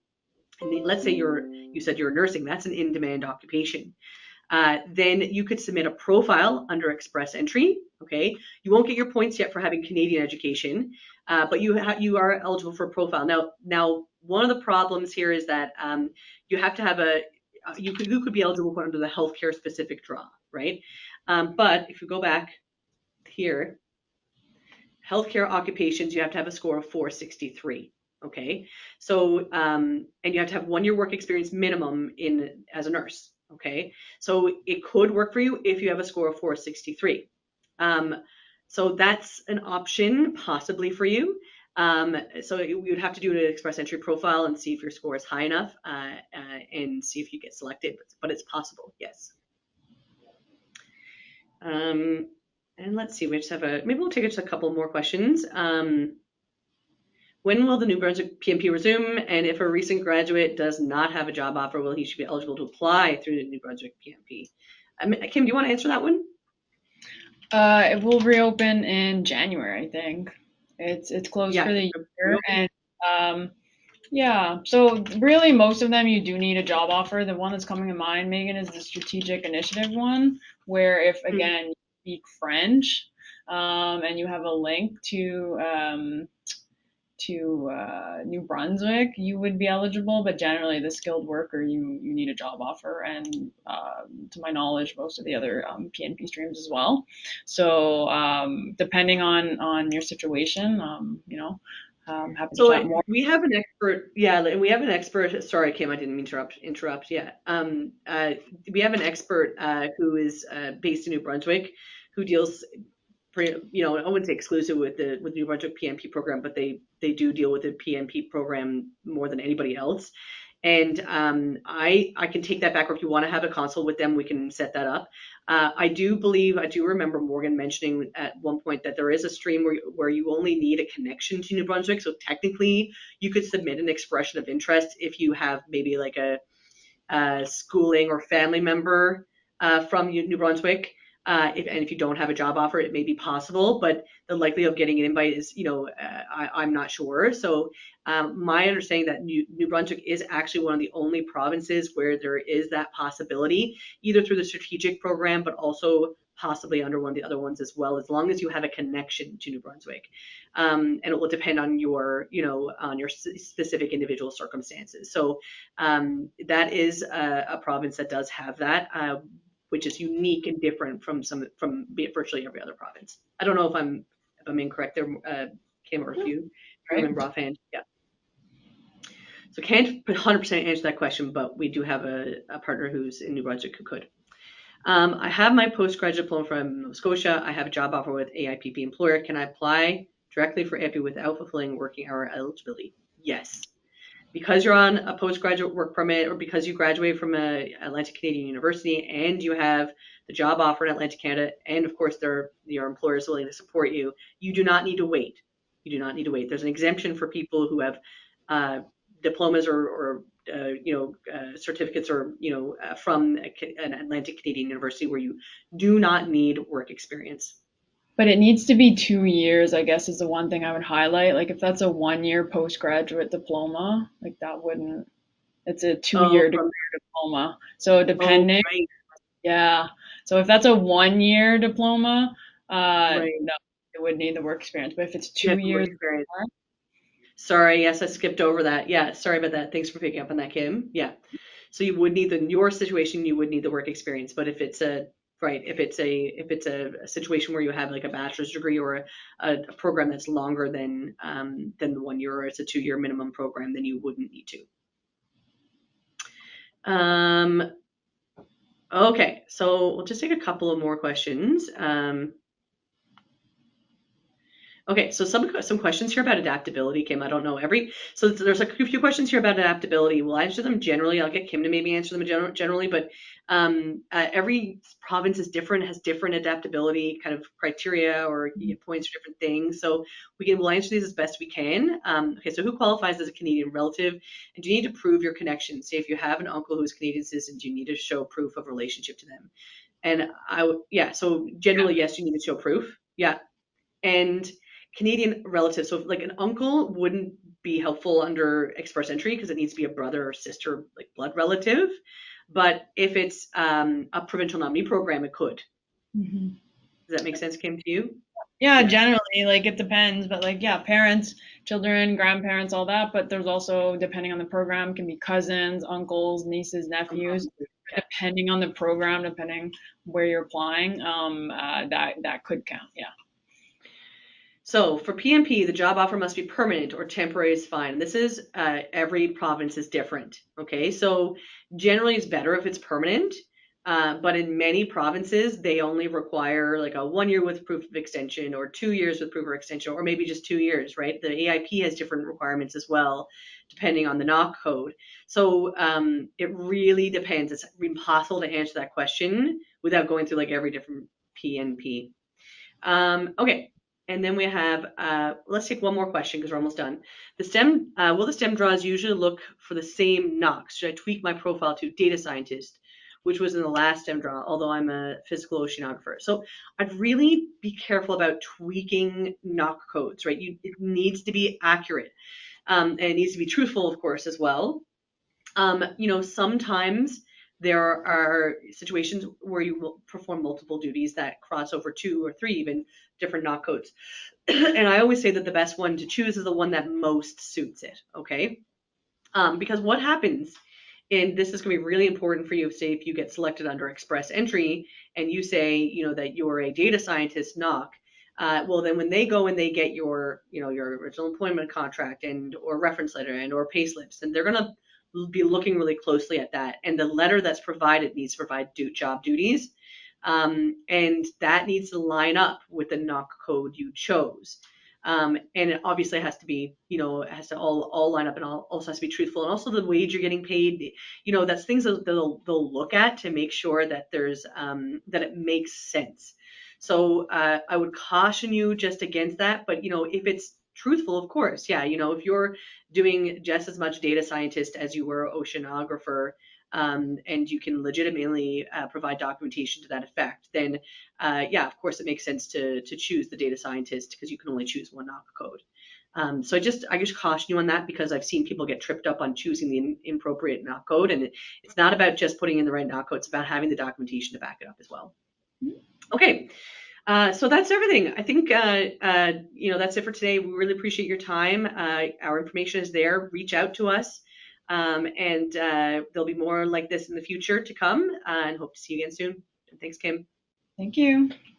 and let's say you said you're nursing, that's an in-demand occupation. Then you could submit a profile under express entry. Okay, you won't get your points yet for having Canadian education, but you are eligible for a profile. Now, one of the problems here is that you have to have you could be eligible under the healthcare specific draw, right? But if you go back here, healthcare occupations, you have to have a score of 463. Okay, so and you have to have 1 year work experience minimum as a nurse. Okay, so it could work for you if you have a score of 463. So that's an option possibly for you. So you would have to do an express entry profile and see if your score is high enough and see if you get selected, but it's possible, yes. And let's see, we just have maybe we'll take just a couple more questions. When will the New Brunswick PMP resume? And if a recent graduate does not have a job offer, will he should be eligible to apply through the New Brunswick PMP? Kim, do you want to answer that one? It will reopen in January, I think. It's closed for the year, and yeah. So really, most of them you do need a job offer. The one that's coming to mind, Meghan, is the strategic initiative one, where if again you speak French, and you have a link to New Brunswick, you would be eligible, but generally the skilled worker, you need a job offer, and to my knowledge, most of the other PNP streams as well. So depending on your situation, happy to So chat more. we have an expert, yeah, and we have an expert. Sorry, Kim, I didn't mean to interrupt. Yeah, we have an expert who is based in New Brunswick, who deals, I wouldn't say exclusive with the New Brunswick PNP program, but they do deal with the PNP program more than anybody else. And I can take that back, or if you want to have a consult with them, we can set that up. I do remember Morgan mentioning at one point that there is a stream where you only need a connection to New Brunswick. So technically, you could submit an expression of interest if you have maybe like a schooling or family member from New Brunswick. And if you don't have a job offer, it may be possible, but the likelihood of getting an invite is, I'm not sure. So my understanding that New Brunswick is actually one of the only provinces where there is that possibility, either through the strategic program, but also possibly under one of the other ones as well, as long as you have a connection to New Brunswick. And it will depend on on your specific individual circumstances. So that is a province that does have that, which is unique and different from virtually every other province. I don't know if I'm incorrect there, Kim, or if you Right? remember offhand. Yeah. So can't 100% answer that question, but we do have a partner who's in New Brunswick who could. I have my postgraduate diploma from Nova Scotia. I have a job offer with AIPP employer. Can I apply directly for EPI without fulfilling working hour eligibility? Yes. Because you're on a postgraduate work permit, or because you graduate from Atlantic Canadian University and you have the job offer in Atlantic Canada, and of course your employer is willing to support you, you do not need to wait. You do not need to wait. There's an exemption for people who have diplomas or certificates, or from an Atlantic Canadian University, where you do not need work experience. But it needs to be 2 years, I guess, is the one thing I would highlight. Like if that's a 1 year postgraduate diploma, like that wouldn't, it's a two Oh, year diploma. So oh, depending, right, yeah. So if that's a 1 year diploma, right. no, it would need the work experience. But if it's You two have to work years experience. more, Sorry, yes, I skipped over that. Yeah, sorry about that. Thanks for picking up on that, Kim. Yeah. So you would need in your situation, you would need the work experience. But if it's a situation where you have like a bachelor's degree, or a program that's longer than the 1 year, or it's a 2 year minimum program, then you wouldn't need to. Okay, so we'll just take a couple of more questions. Okay, so some questions here about adaptability, Kim. I don't know so there's a few questions here about adaptability. We'll answer them generally. I'll get Kim to maybe answer them generally, but every province is different, has different adaptability kind of criteria, or points for different things. So we'll answer these as best we can. Okay, so who qualifies as a Canadian relative, and do you need to prove your connection? Say if you have an uncle who's Canadian citizen, do you need to show proof of relationship to them? And so generally, yes, you need to show proof. Yeah, and Canadian relatives. So like an uncle wouldn't be helpful under express entry because it needs to be a brother or sister, like blood relative. But if it's a provincial nominee program, it could. mhm. Does that make sense, Kim, to you? Yeah, Yeah. generally, like it depends, but like, yeah, parents, children, grandparents, all that. But there's also, depending on the program, can be cousins, uncles, nieces, nephews, Yeah. depending on the program, depending where you're applying, that could count. Yeah. So for PNP, the job offer must be permanent, or temporary is fine. This is every province is different. Okay, so generally it's better if it's permanent, but in many provinces they only require like a 1 year with proof of extension, or 2 years with proof of extension, or maybe just 2 years. Right? The AIP has different requirements as well, depending on the NOC code. So it really depends. It's impossible to answer that question without going through like every different PNP. Okay. And then we have, let's take one more question because we're almost done. Will the STEM draws usually look for the same knocks? Should I tweak my profile to data scientist, which was in the last STEM draw, although I'm a physical oceanographer? So I'd really be careful about tweaking knock codes, right? It needs to be accurate, and it needs to be truthful, of course, as well. Sometimes there are situations where you will perform multiple duties that cross over 2 or 3 even different knock codes. And I always say that the best one to choose is the one that most suits it. Okay. Because what happens, and this is going to be really important for you, say if you get selected under express entry and you say, that you're a data scientist knock, well then when they go and they get your, your original employment contract and or reference letter and or pay slips, and they're going to be looking really closely at that. And the letter that's provided needs to provide job duties. And that needs to line up with the knock code you chose. And it obviously has to be, it has to all line up, and also has to be truthful. And also the wage you're getting paid, that's things that they'll look at to make sure that there's, that it makes sense. So I would caution you just against that. But, if it's truthful, of course, yeah, if you're doing just as much data scientist as you were oceanographer, and you can legitimately provide documentation to that effect, then yeah, of course, it makes sense to choose the data scientist because you can only choose one knock code. So I just caution you on that because I've seen people get tripped up on choosing the inappropriate knock code, and it's not about just putting in the right knock code; it's about having the documentation to back it up as well. Okay. So that's everything. I think that's it for today. We really appreciate your time. Our information is there. Reach out to us, and there'll be more like this in the future to come. And hope to see you again soon. Thanks, Kim. Thank you.